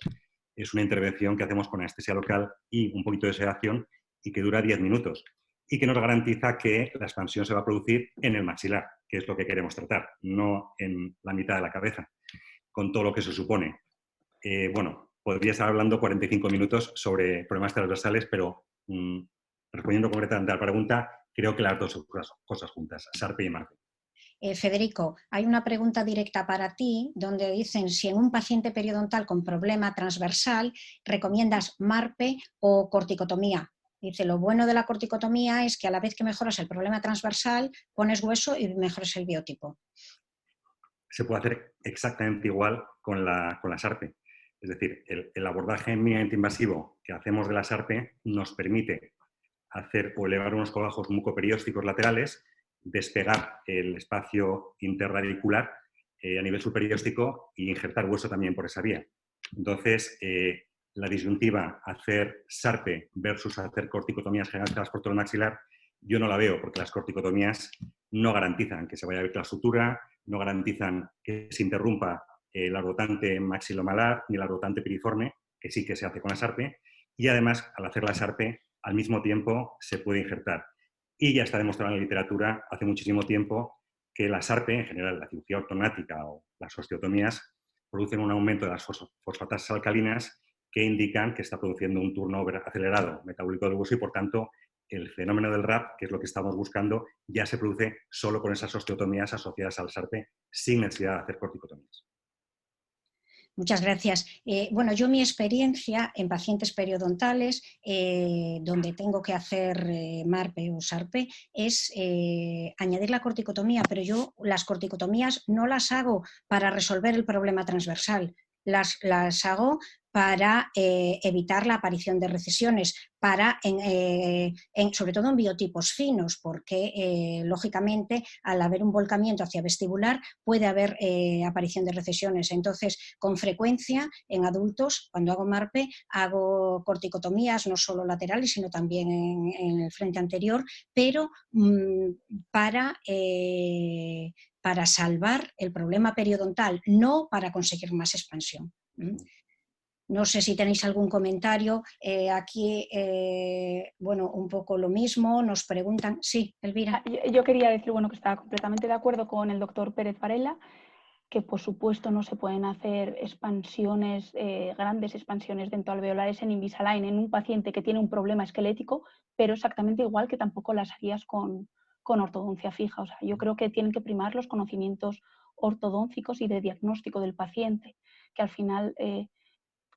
es una intervención que hacemos con anestesia local y un poquito de sedación y que dura 10 minutos y que nos garantiza que la expansión se va a producir en el maxilar, que es lo que queremos tratar, no en la mitad de la cabeza, con todo lo que se supone. Bueno, podría estar hablando 45 minutos sobre problemas transversales, pero respondiendo concretamente a la pregunta, creo que las dos cosas juntas, SARPE y MARPE. Federico, hay una pregunta directa para ti donde dicen si en un paciente periodontal con problema transversal recomiendas MARPE o corticotomía. Dice, lo bueno de la corticotomía es que a la vez que mejoras el problema transversal, pones hueso y mejoras el biotipo. Se puede hacer exactamente igual con la SARPE. Es decir, el abordaje mínimamente invasivo que hacemos de la SARPE nos permite hacer o elevar unos colgajos mucoperiósticos laterales despegar el espacio interradicular a nivel superióstico y injertar hueso también por esa vía. Entonces, la disyuntiva hacer SARPE versus hacer corticotomías generalizadas por todo el maxilar, yo no la veo, porque las corticotomías no garantizan que se vaya a ver la sutura, no garantizan que se interrumpa el rotante maxilomalar ni el rotante piriforme, que sí que se hace con la SARPE, y además, al hacer la SARPE, al mismo tiempo se puede injertar. Y ya está demostrado en la literatura hace muchísimo tiempo que la SARPE, en general la cirugía ortognática o las osteotomías, producen un aumento de las fosfatasas alcalinas que indican que está produciendo un turnover acelerado metabólico del hueso y, por tanto, el fenómeno del RAP, que es lo que estamos buscando, ya se produce solo con esas osteotomías asociadas al SARPE sin necesidad de hacer corticotomías. Muchas gracias. Bueno, yo mi experiencia en pacientes periodontales, donde tengo que hacer MARPE o SARPE, es añadir la corticotomía, pero yo las corticotomías no las hago para resolver el problema transversal, las hago para evitar la aparición de recesiones, sobre todo en biotipos finos, porque lógicamente al haber un volcamiento hacia vestibular puede haber aparición de recesiones. Entonces, con frecuencia en adultos, cuando hago MARPE, hago corticotomías no solo laterales, sino también en el frente anterior, pero para salvar el problema periodontal, no para conseguir más expansión. No sé si tenéis algún comentario. Aquí, bueno, un poco lo mismo, nos preguntan. Sí, Elvira. Yo quería decir, bueno, que estaba completamente de acuerdo con el doctor Pérez Varela, que por supuesto no se pueden hacer expansiones, grandes expansiones dentoalveolares en Invisalign en un paciente que tiene un problema esquelético, pero exactamente igual que tampoco las harías con ortodoncia fija. O sea, yo creo que tienen que primar los conocimientos ortodóncicos y de diagnóstico del paciente, que al final,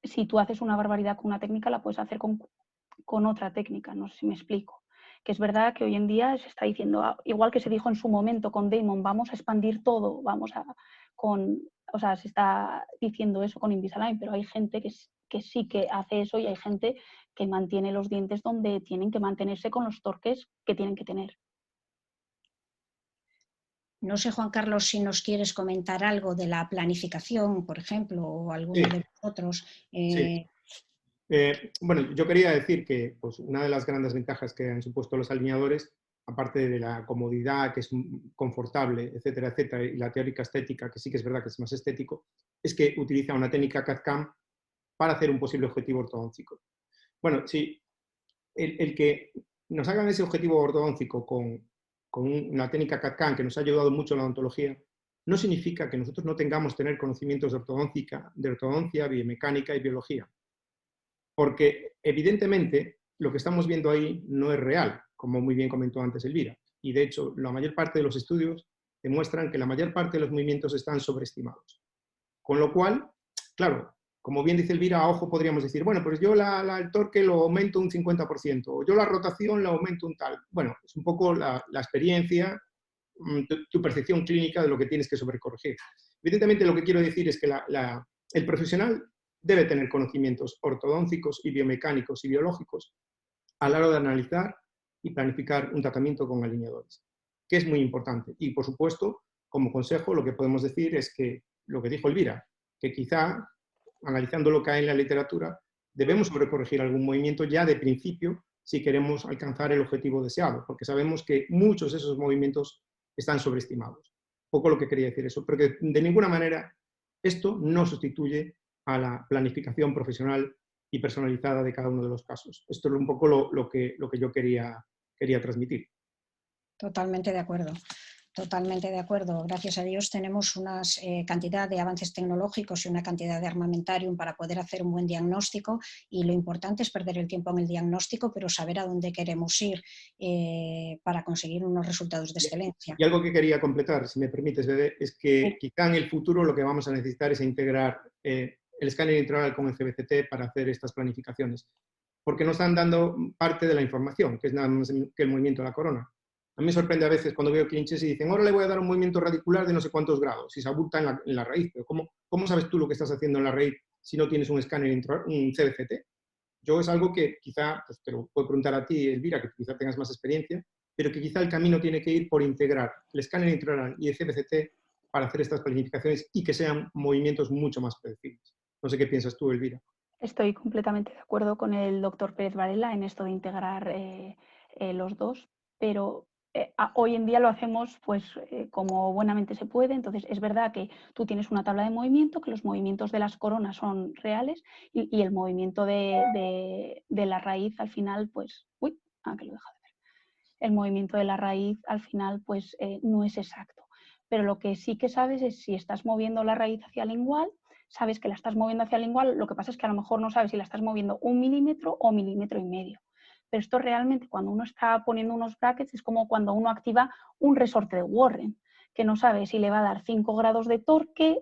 si tú haces una barbaridad con una técnica, la puedes hacer con otra técnica, no sé si me explico. Que es verdad que hoy en día se está diciendo, igual que se dijo en su momento con Damon, vamos a expandir todo, o sea, se está diciendo eso con Invisalign, pero hay gente que sí que hace eso y hay gente que mantiene los dientes donde tienen que mantenerse con los torques que tienen que tener. No sé, Juan Carlos, si nos quieres comentar algo de la planificación, por ejemplo, o alguno de vosotros. Sí. Bueno, yo quería decir que pues, una de las grandes ventajas que han supuesto los alineadores, aparte de la comodidad, que es confortable, etcétera, etcétera, y la teórica estética, que sí que es verdad que es más estético, es que utiliza una técnica CAD-CAM para hacer un posible objetivo ortodóntico. Bueno, sí, el que nos hagan ese objetivo ortodóntico con una técnica CAD-CAM que nos ha ayudado mucho en la odontología, no significa que nosotros no tengamos tener conocimientos de ortodoncia, biomecánica y biología. Porque evidentemente lo que estamos viendo ahí no es real, como muy bien comentó antes Elvira. Y de hecho, la mayor parte de los estudios demuestran que la mayor parte de los movimientos están sobreestimados. Con lo cual, claro, como bien dice Elvira, a ojo podríamos decir, bueno, pues yo el torque lo aumento un 50%, o yo la rotación la aumento un tal. Bueno, es un poco la experiencia, tu percepción clínica de lo que tienes que sobrecorregir. Evidentemente lo que quiero decir es que el profesional debe tener conocimientos ortodóncicos y biomecánicos y biológicos a la hora de analizar y planificar un tratamiento con alineadores, que es muy importante. Y, por supuesto, como consejo, lo que podemos decir es que, lo que dijo Elvira, que quizá, analizando lo que hay en la literatura, debemos sobrecorregir algún movimiento ya de principio si queremos alcanzar el objetivo deseado, porque sabemos que muchos de esos movimientos están sobreestimados. Un poco lo que quería decir eso, pero que de ninguna manera esto no sustituye a la planificación profesional y personalizada de cada uno de los casos. Esto es un poco lo que yo quería transmitir. Totalmente de acuerdo. Totalmente de acuerdo. Gracias a Dios tenemos una cantidad de avances tecnológicos y una cantidad de armamentarium para poder hacer un buen diagnóstico, y lo importante es perder el tiempo en el diagnóstico, pero saber a dónde queremos ir para conseguir unos resultados de excelencia. Y algo que quería completar, si me permites, Bede, es que quizá en el futuro lo que vamos a necesitar es integrar el escáner intraoral con el CBCT para hacer estas planificaciones, porque nos están dando parte de la información, que es nada más que el movimiento de la corona. A mí me sorprende a veces cuando veo clientes y dicen, ahora le voy a dar un movimiento radicular de no sé cuántos grados, y se abulta en la raíz. Pero ¿cómo sabes tú lo que estás haciendo en la raíz si no tienes un escáner, un CBCT? Yo es algo que quizá, pues te lo puedo preguntar a ti, Elvira, que quizá tengas más experiencia, pero que quizá el camino tiene que ir por integrar el escáner intraoral y el CBCT para hacer estas planificaciones y que sean movimientos mucho más predecibles. No sé qué piensas tú, Elvira. Estoy completamente de acuerdo con el doctor Pérez Varela en esto de integrar los dos, pero hoy en día lo hacemos pues como buenamente se puede. Entonces es verdad que tú tienes una tabla de movimiento, que los movimientos de las coronas son reales y el movimiento de la raíz al final pues... Uy, que lo he dejado de ver. El movimiento de la raíz al final pues no es exacto. Pero lo que sí que sabes es si estás moviendo la raíz hacia el lingual, sabes que la estás moviendo hacia el lingual, lo que pasa es que a lo mejor no sabes si la estás moviendo 1 milímetro o 1,5 milímetros. Pero esto realmente cuando uno está poniendo unos brackets es como cuando uno activa un resorte de Warren, que no sabe si le va a dar 5 grados de torque,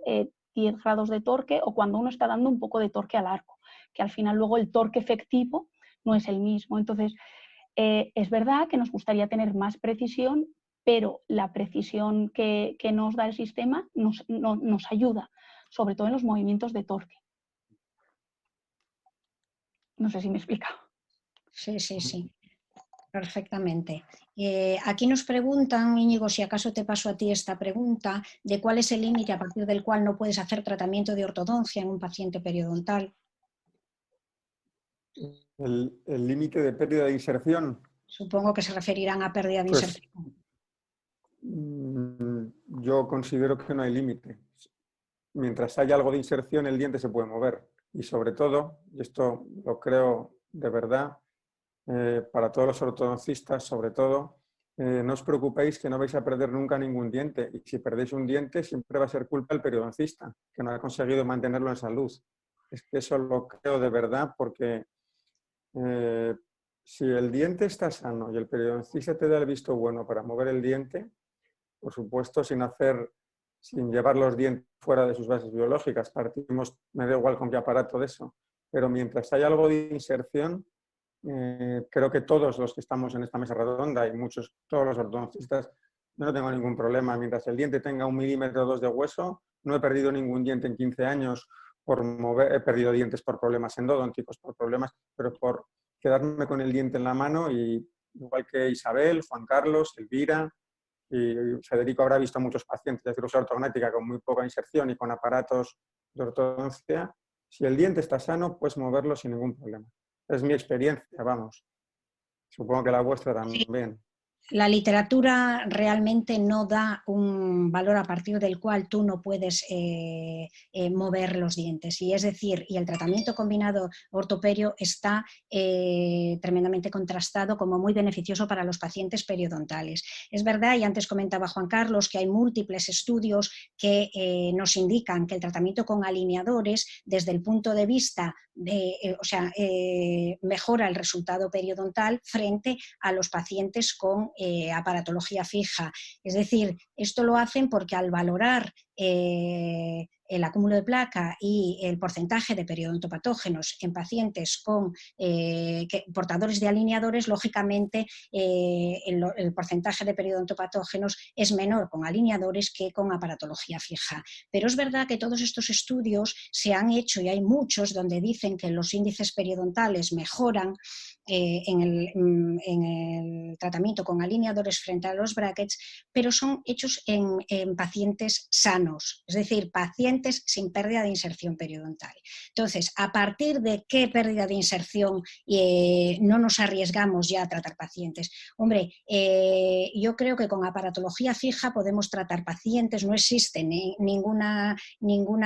10 grados de torque o cuando uno está dando un poco de torque al arco, que al final luego el torque efectivo no es el mismo. Entonces, es verdad que nos gustaría tener más precisión, pero la precisión que nos da el sistema nos ayuda, sobre todo en los movimientos de torque. No sé si me he explicado. Sí, perfectamente. Aquí nos preguntan, Íñigo, si acaso te paso a ti esta pregunta, de cuál es el límite a partir del cual no puedes hacer tratamiento de ortodoncia en un paciente periodontal. El límite de pérdida de inserción. Supongo que se referirán a pérdida de inserción. Yo considero que no hay límite. Mientras haya algo de inserción, el diente se puede mover. Y sobre todo, y esto lo creo de verdad, para todos los ortodoncistas, sobre todo, no os preocupéis que no vais a perder nunca ningún diente. Y si perdéis un diente, siempre va a ser culpa del periodoncista, que no ha conseguido mantenerlo en salud. Es que eso lo creo de verdad porque si el diente está sano y el periodoncista te da el visto bueno para mover el diente, por supuesto, sin llevar los dientes fuera de sus bases biológicas, partimos, me da igual con qué aparato de eso, pero mientras haya algo de inserción, creo que todos los que estamos en esta mesa redonda y todos los ortodoncistas, no tengo ningún problema. Mientras el diente tenga 1 milímetro o 2 de hueso, no he perdido ningún diente en 15 años he perdido dientes por problemas endodónticos, pero por quedarme con el diente en la mano, y igual que Isabel, Juan Carlos, Elvira y Federico habrá visto muchos pacientes de cirugía ortognática con muy poca inserción y con aparatos de ortodoncia. Si el diente está sano, puedes moverlo sin ningún problema. Es mi experiencia, vamos. Supongo que la vuestra también. Sí. La literatura realmente no da un valor a partir del cual tú no puedes mover los dientes. Y es decir, y el tratamiento combinado ortoperio está tremendamente contrastado como muy beneficioso para los pacientes periodontales. Es verdad, y antes comentaba Juan Carlos, que hay múltiples estudios que nos indican que el tratamiento con alineadores, desde el punto de vista mejora el resultado periodontal frente a los pacientes con aparatología fija. Es decir, esto lo hacen porque al valorar el acúmulo de placa y el porcentaje de periodontopatógenos en pacientes con portadores de alineadores, lógicamente el porcentaje de periodontopatógenos es menor con alineadores que con aparatología fija. Pero es verdad que todos estos estudios se han hecho, y hay muchos donde dicen que los índices periodontales mejoran en el tratamiento con alineadores frente a los brackets, pero son hechos en pacientes sanos, es decir, pacientes sin pérdida de inserción periodontal. Entonces, ¿a partir de qué pérdida de inserción no nos arriesgamos ya a tratar pacientes? Hombre, yo creo que con aparatología fija podemos tratar pacientes, no existe ninguna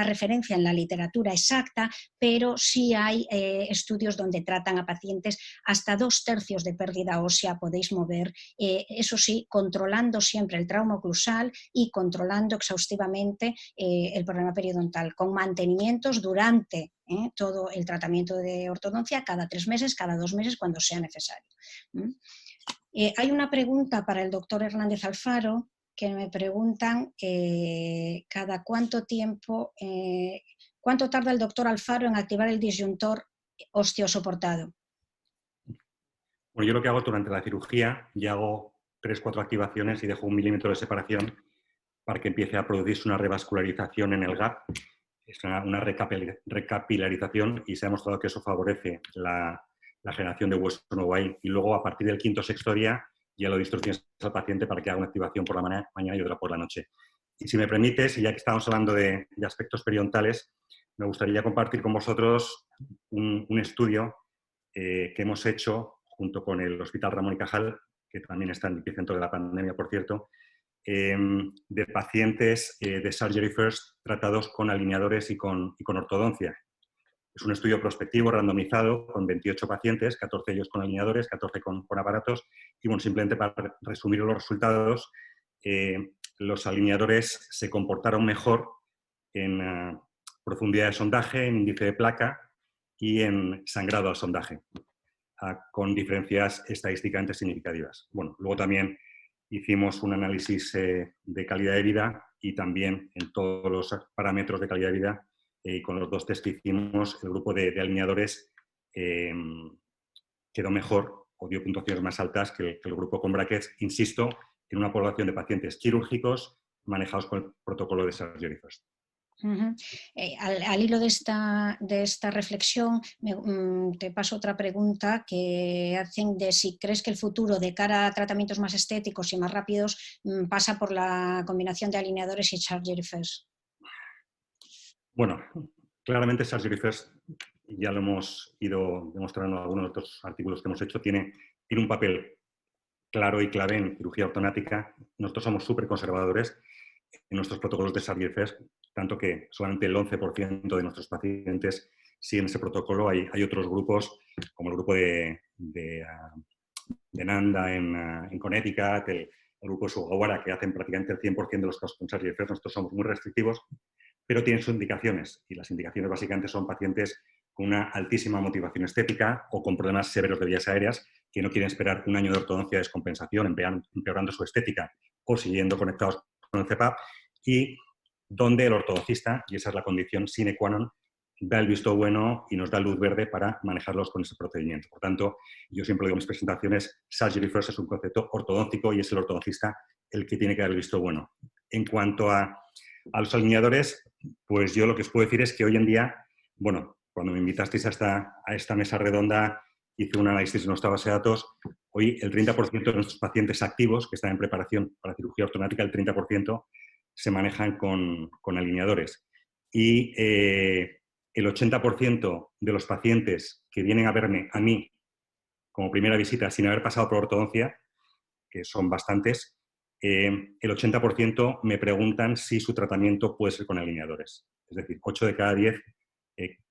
referencia en la literatura exacta, pero sí hay estudios donde tratan a pacientes hasta 2/3 de pérdida ósea podéis mover, eso sí, controlando siempre el trauma oclusal y controlando exhaustivamente el problema periodontal, con mantenimientos durante todo el tratamiento de ortodoncia, cada 3 meses, cada 2 meses, cuando sea necesario. Hay una pregunta para el doctor Hernández Alfaro, que me preguntan cada cuánto tiempo, cuánto tarda el doctor Alfaro en activar el disyuntor osteosoportado. Bueno, yo lo que hago durante la cirugía, ya hago 3-4 activaciones y dejo 1 milímetro de separación para que empiece a producirse una revascularización en el gap. Es una recapilarización y se ha demostrado que eso favorece la generación de hueso nuevo ahí. Y luego, a partir del 5.º, 6.º día, ya lo disto tienes al paciente para que haga una activación por la mañana y otra por la noche. Y si me permites, y ya que estamos hablando de aspectos periodontales, me gustaría compartir con vosotros un estudio que hemos hecho junto con el Hospital Ramón y Cajal, que también está en el epicentro de la pandemia, por cierto, de pacientes de Surgery First tratados con alineadores y con ortodoncia. Es un estudio prospectivo randomizado con 28 pacientes, 14 ellos con alineadores, 14 con aparatos. Y bueno, simplemente para resumir los resultados, los alineadores se comportaron mejor en profundidad de sondaje, en índice de placa y en sangrado al sondaje, con diferencias estadísticamente significativas. Bueno, luego también hicimos un análisis de calidad de vida y también en todos los parámetros de calidad de vida, con los 2 test que hicimos, el grupo de alineadores quedó mejor o dio puntuaciones más altas que el grupo con brackets, insisto, en una población de pacientes quirúrgicos manejados con el protocolo de Surgery First. Al hilo de esta reflexión, te paso otra pregunta que hacen de si crees que el futuro de cara a tratamientos más estéticos y más rápidos pasa por la combinación de alineadores y Surgery First. Bueno, claramente Surgery First, ya lo hemos ido demostrando en algunos de otros artículos que hemos hecho, tiene un papel claro y clave en cirugía ortonática. Nosotros somos súper conservadores en nuestros protocolos de Surgery First, tanto que solamente el 11% de nuestros pacientes siguen ese protocolo. Hay otros grupos, como el grupo de Nanda en Connecticut, el grupo de Sugawara, que hacen prácticamente el 100% de los casos con Surgery First. Nosotros somos muy restrictivos, pero tienen sus indicaciones, y las indicaciones básicamente son pacientes con una altísima motivación estética o con problemas severos de vías aéreas que no quieren esperar un año de ortodoncia de descompensación, empeorando su estética o siguiendo conectados con el CPAP, y donde el ortodoncista, y esa es la condición sine qua non, da el visto bueno y nos da luz verde para manejarlos con ese procedimiento. Por tanto, yo siempre digo en mis presentaciones, Surgery First es un concepto ortodóntico y es el ortodoncista el que tiene que dar el visto bueno. En cuanto a los alineadores, pues yo lo que os puedo decir es que hoy en día, bueno, cuando me invitasteis a esta mesa redonda, hice un análisis de nuestra base de datos. Hoy el 30% de nuestros pacientes activos que están en preparación para cirugía ortonática, el 30% se manejan con alineadores. Y el 80% de los pacientes que vienen a verme a mí como primera visita sin haber pasado por ortodoncia, que son bastantes, el 80% me preguntan si su tratamiento puede ser con alineadores. Es decir, 8 de cada 10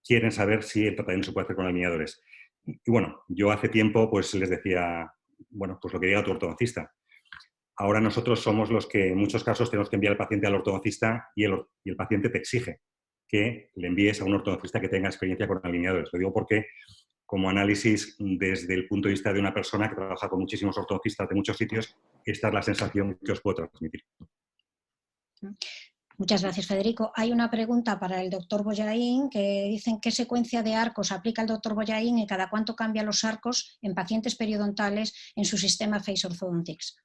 quieren saber si el tratamiento se puede hacer con alineadores. Y bueno, yo hace tiempo pues les decía, bueno, pues lo que diga tu ortodoncista. Ahora nosotros somos los que en muchos casos tenemos que enviar al paciente al ortodoncista y el paciente te exige que le envíes a un ortodoncista que tenga experiencia con alineadores. Lo digo porque, como análisis desde el punto de vista de una persona que trabaja con muchísimos ortodoncistas de muchos sitios, esta es la sensación que os puedo transmitir. Muchas gracias, Federico. Hay una pregunta para el doctor Boyain que dicen qué secuencia de arcos aplica el doctor Boyain y cada cuánto cambia los arcos en pacientes periodontales en su sistema Face Orthodontics.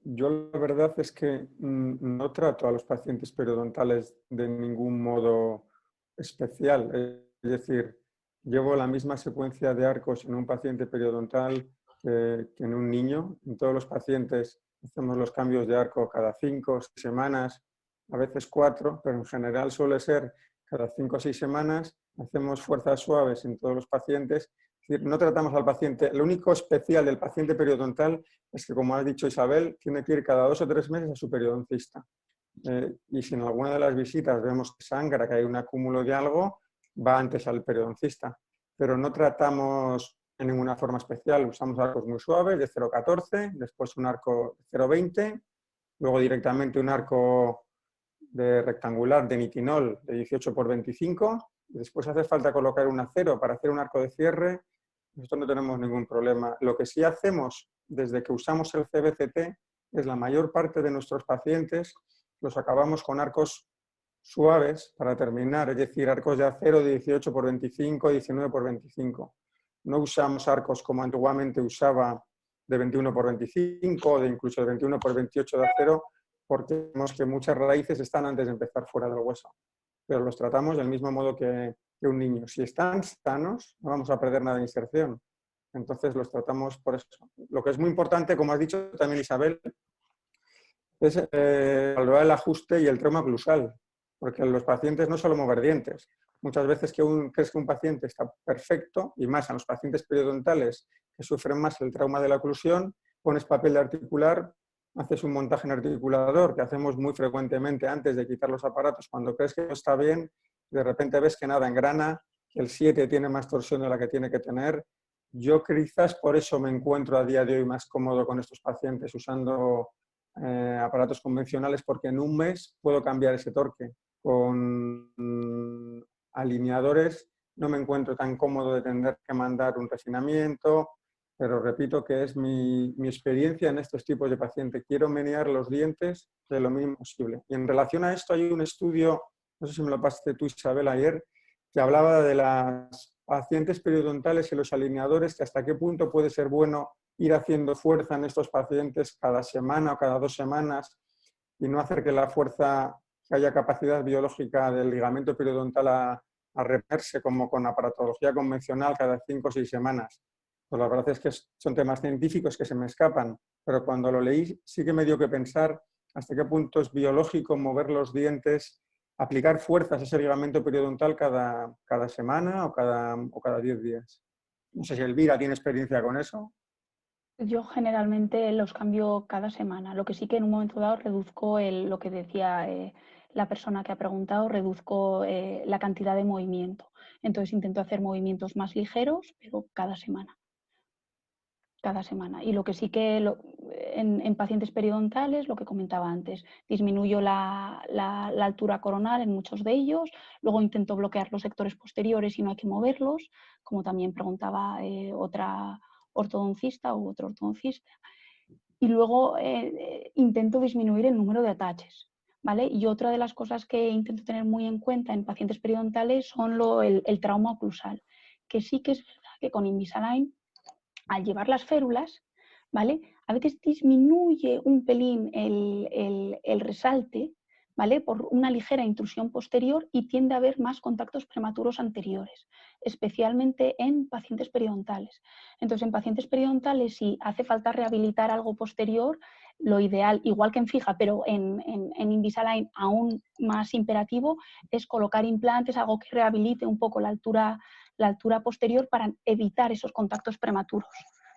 Yo la verdad es que no trato a los pacientes periodontales de ningún modo especial. Es decir, llevo la misma secuencia de arcos en un paciente periodontal que en un niño. En todos los pacientes hacemos los cambios de arco cada 5 o 6 semanas, a veces 4, pero en general suele ser cada 5 o 6 semanas. Hacemos fuerzas suaves en todos los pacientes. Es decir, no tratamos al paciente. Lo único especial del paciente periodontal es que, como ha dicho Isabel, tiene que ir cada 2 o 3 meses a su periodoncista. Y si en alguna de las visitas vemos que sangra, que hay un acúmulo de algo, va antes al periodoncista. Pero no tratamos en ninguna forma especial. Usamos arcos muy suaves, de 0,14, después un arco de 0,20, luego directamente un arco de rectangular de nitinol de 18 por 25. Después hace falta colocar un acero para hacer un arco de cierre. Nosotros no tenemos ningún problema. Lo que sí hacemos desde que usamos el CBCT es la mayor parte de nuestros pacientes los acabamos con arcos suaves para terminar, es decir, arcos de acero de 18 por 25, 19 por 25. No usamos arcos como antiguamente usaba de 21 por 25 o de incluso de 21 por 28 de acero, porque vemos que muchas raíces están antes de empezar fuera del hueso. Pero los tratamos del mismo modo que un niño. Si están sanos, no vamos a perder nada de inserción. Entonces los tratamos por eso. Lo que es muy importante, como has dicho también Isabel, es valorar el ajuste y el trauma oclusal, porque los pacientes no solo mover dientes. Muchas veces crees que un paciente está perfecto, y más a los pacientes periodontales que sufren más el trauma de la oclusión, pones papel de articular, haces un montaje en articulador, que hacemos muy frecuentemente antes de quitar los aparatos. Cuando crees que no está bien, de repente ves que nada engrana, que el 7 tiene más torsión de la que tiene que tener. Yo quizás por eso me encuentro a día de hoy más cómodo con estos pacientes usando aparatos convencionales, porque en un mes puedo cambiar ese torque. Con alineadores no me encuentro tan cómodo de tener que mandar un refinamiento, pero repito que es mi experiencia en estos tipos de pacientes. Quiero menear los dientes de lo mínimo posible. Y en relación a esto hay un estudio, no sé si me lo pasaste tú, Isabel, ayer, que hablaba de las pacientes periodontales y los alineadores, que hasta qué punto puede ser bueno ir haciendo fuerza en estos pacientes cada semana o cada 2 semanas y no hacer que la fuerza, que haya capacidad biológica del ligamento periodontal a reponerse como con aparatología convencional cada 5 o 6 semanas. Pues la verdad es que son temas científicos que se me escapan, pero cuando lo leí sí que me dio que pensar hasta qué punto es biológico mover los dientes, aplicar fuerzas a ese ligamento periodontal cada semana o cada 10 días. No sé si Elvira tiene experiencia con eso. Yo generalmente los cambio cada semana. Lo que sí que en un momento dado reduzco lo que decía la persona que ha preguntado, reduzco la cantidad de movimiento. Entonces intento hacer movimientos más ligeros, pero cada semana. Cada semana. Y lo que sí que en pacientes periodontales, lo que comentaba antes, disminuyo la altura coronal en muchos de ellos, luego intento bloquear los sectores posteriores y no hay que moverlos, como también preguntaba otra ortodoncista u otro ortodoncista. Y luego intento disminuir el número de ataches, ¿vale? Y otra de las cosas que intento tener muy en cuenta en pacientes periodontales son el trauma oclusal, que sí que es verdad que con Invisalign, al llevar las férulas, ¿vale? A veces disminuye un pelín el resalte, ¿vale? Por una ligera intrusión posterior y tiende a haber más contactos prematuros anteriores, especialmente en pacientes periodontales. Entonces, en pacientes periodontales, si hace falta rehabilitar algo posterior, lo ideal, igual que en fija, pero en Invisalign aún más imperativo, es colocar implantes, algo que rehabilite un poco la altura posterior para evitar esos contactos prematuros,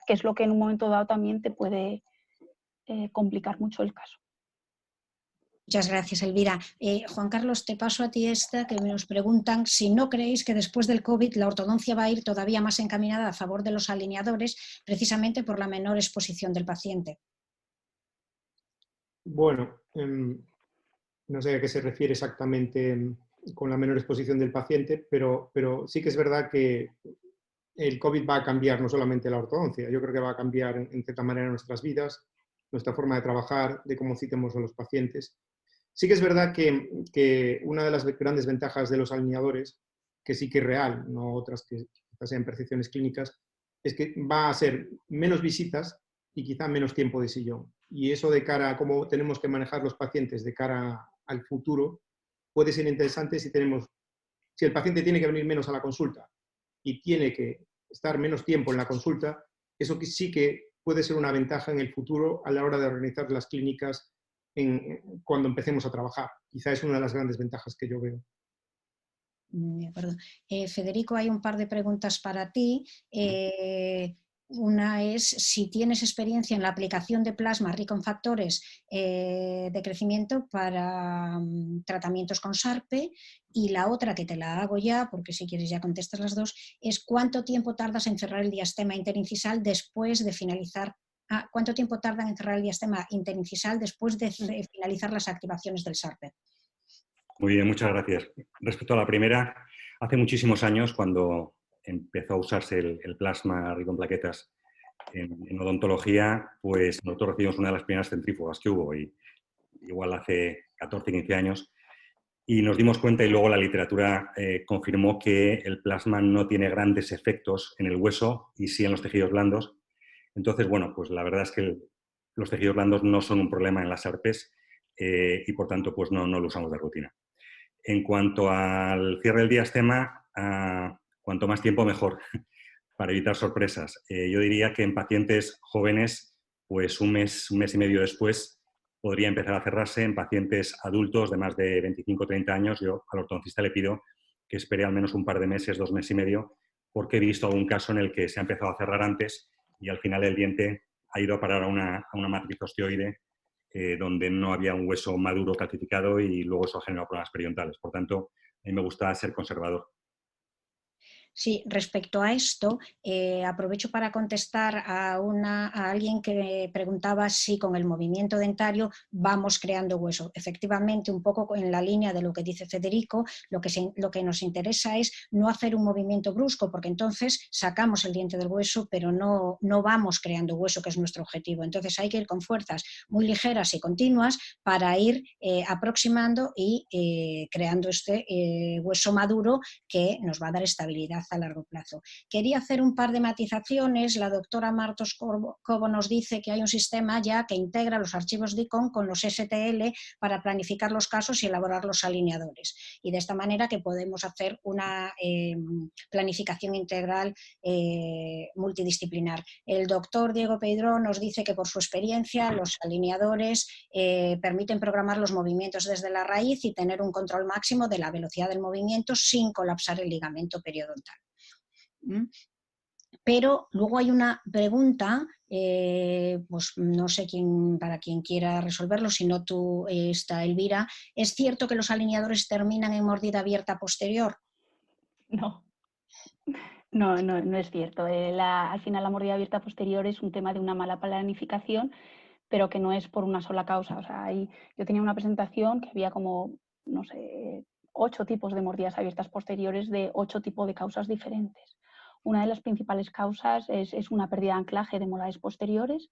que es lo que en un momento dado también te puede complicar mucho el caso. Muchas gracias, Elvira. Juan Carlos, te paso a ti esta, que nos preguntan si no creéis que después del COVID la ortodoncia va a ir todavía más encaminada a favor de los alineadores, precisamente por la menor exposición del paciente. Bueno, no sé a qué se refiere exactamente con la menor exposición del paciente, pero sí que es verdad que el COVID va a cambiar no solamente la ortodoncia, yo creo que va a cambiar en cierta manera nuestras vidas, nuestra forma de trabajar, de cómo citemos a los pacientes. Sí que es verdad que una de las grandes ventajas de los alineadores, que sí que es real, no otras que quizás sean percepciones clínicas, es que va a ser menos visitas y quizá menos tiempo de sillón. Y eso de cara a cómo tenemos que manejar los pacientes de cara al futuro puede ser interesante si el paciente tiene que venir menos a la consulta y tiene que estar menos tiempo en la consulta, eso sí que puede ser una ventaja en el futuro a la hora de organizar las clínicas cuando empecemos a trabajar. Quizá es una de las grandes ventajas que yo veo. De acuerdo. Federico, hay un par de preguntas para ti. Una es si tienes experiencia en la aplicación de plasma rico en factores de crecimiento para tratamientos con SARPE, y la otra, que te la hago ya, porque si quieres ya contestas las dos, es cuánto tiempo tardas en cerrar el diastema interincisal después de finalizar. ¿Cuánto tiempo tardan en cerrar el diastema interincisal después de finalizar las activaciones del SARPE? Muy bien, muchas gracias. Respecto a la primera, hace muchísimos años, cuando empezó a usarse el plasma rico en plaquetas en odontología, pues nosotros recibimos una de las primeras centrífugas que hubo, y igual hace 14, 15 años, y nos dimos cuenta, y luego la literatura confirmó que el plasma no tiene grandes efectos en el hueso y sí en los tejidos blandos. Entonces, bueno, pues la verdad es que los tejidos blandos no son un problema en las ARPES y por tanto pues no lo usamos de rutina. En cuanto al cierre del diastema, cuanto más tiempo mejor. para evitar sorpresas. Yo diría que en pacientes jóvenes, pues un mes y medio después podría empezar a cerrarse. En pacientes adultos de más de 25 o 30 años, yo al ortodoncista le pido que espere al menos un par de meses, 2 meses y medio, porque he visto algún caso en el que se ha empezado a cerrar antes y al final el diente ha ido a parar a una matriz osteoide donde no había un hueso maduro calcificado y luego eso ha generado problemas periodontales. Por tanto, a mí me gusta ser conservador. Sí, respecto a esto, aprovecho para contestar a alguien que preguntaba si con el movimiento dentario vamos creando hueso. Efectivamente, un poco en la línea de lo que dice Federico, lo que nos interesa es no hacer un movimiento brusco, porque entonces sacamos el diente del hueso, pero no vamos creando hueso, que es nuestro objetivo. Entonces hay que ir con fuerzas muy ligeras y continuas para ir aproximando y creando este hueso maduro que nos va a dar estabilidad a largo plazo. Quería hacer un par de matizaciones. La doctora Martos Cobo nos dice que hay un sistema ya que integra los archivos DICOM con los STL para planificar los casos y elaborar los alineadores. Y de esta manera que podemos hacer una planificación integral multidisciplinar. El doctor Diego Peidró nos dice que por su experiencia los alineadores permiten programar los movimientos desde la raíz y tener un control máximo de la velocidad del movimiento sin colapsar el ligamento periodontal. Pero luego hay una pregunta, pues no sé para quién quiera resolverlo, si no tú, Elvira. ¿Es cierto que los alineadores terminan en mordida abierta posterior? No. No es cierto. Al final la mordida abierta posterior es un tema de una mala planificación, pero que no es por una sola causa. O sea, yo tenía una presentación que había como, no sé, 8 tipos de mordidas abiertas posteriores de 8 tipos de causas diferentes. Una de las principales causas es una pérdida de anclaje de molares posteriores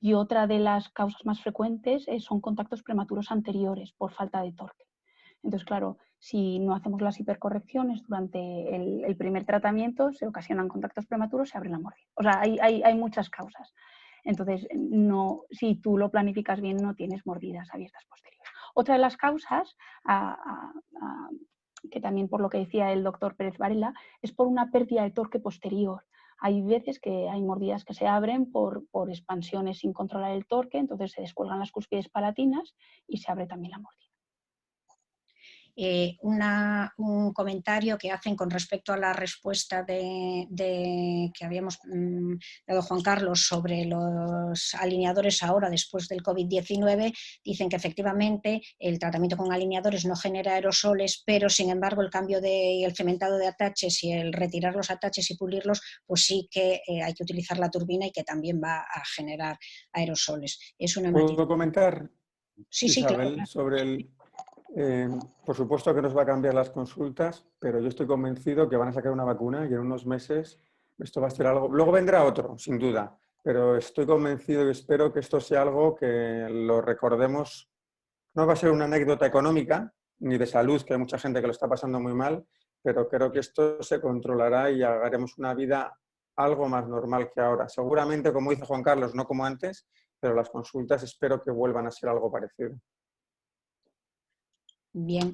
y otra de las causas más frecuentes son contactos prematuros anteriores por falta de torque. Entonces, claro, si no hacemos las hipercorrecciones durante el primer tratamiento, se ocasionan contactos prematuros, se abre la mordida. O sea, hay muchas causas. Entonces, si tú lo planificas bien, no tienes mordidas abiertas posteriores. Otra de las causas, que también por lo que decía el doctor Pérez Varela, es por una pérdida de torque posterior. Hay veces que hay mordidas que se abren por expansiones sin controlar el torque, entonces se descuelgan las cúspides palatinas y se abre también la mordida. Un comentario que hacen con respecto a la respuesta que habíamos dado Juan Carlos sobre los alineadores ahora después del COVID-19. Dicen que efectivamente el tratamiento con alineadores no genera aerosoles, pero sin embargo el cambio el cementado de ataches y el retirar los ataches y pulirlos, pues sí que hay que utilizar la turbina y que también va a generar aerosoles. ¿Puedo comentar, sí, Isabel, claro. sobre el... por supuesto que nos va a cambiar las consultas, pero yo estoy convencido que van a sacar una vacuna y en unos meses esto va a ser algo... Luego vendrá otro, sin duda, pero estoy convencido y espero que esto sea algo que lo recordemos. No va a ser una anécdota económica ni de salud, que hay mucha gente que lo está pasando muy mal, pero creo que esto se controlará y haremos una vida algo más normal que ahora. Seguramente, como dice Juan Carlos, no como antes, pero las consultas espero que vuelvan a ser algo parecido. Bien,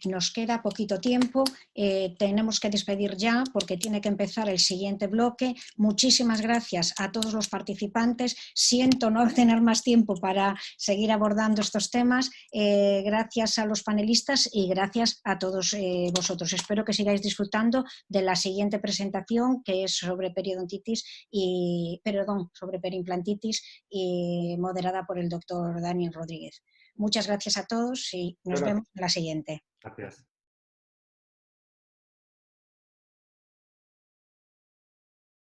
nos queda poquito tiempo, tenemos que despedir ya porque tiene que empezar el siguiente bloque. Muchísimas gracias a todos los participantes. Siento no tener más tiempo para seguir abordando estos temas. Gracias a los panelistas y gracias a todos vosotros. Espero que sigáis disfrutando de la siguiente presentación, que es sobre sobre periimplantitis y moderada por el doctor Daniel Rodríguez. Muchas gracias a todos y nos vemos en la siguiente. Gracias.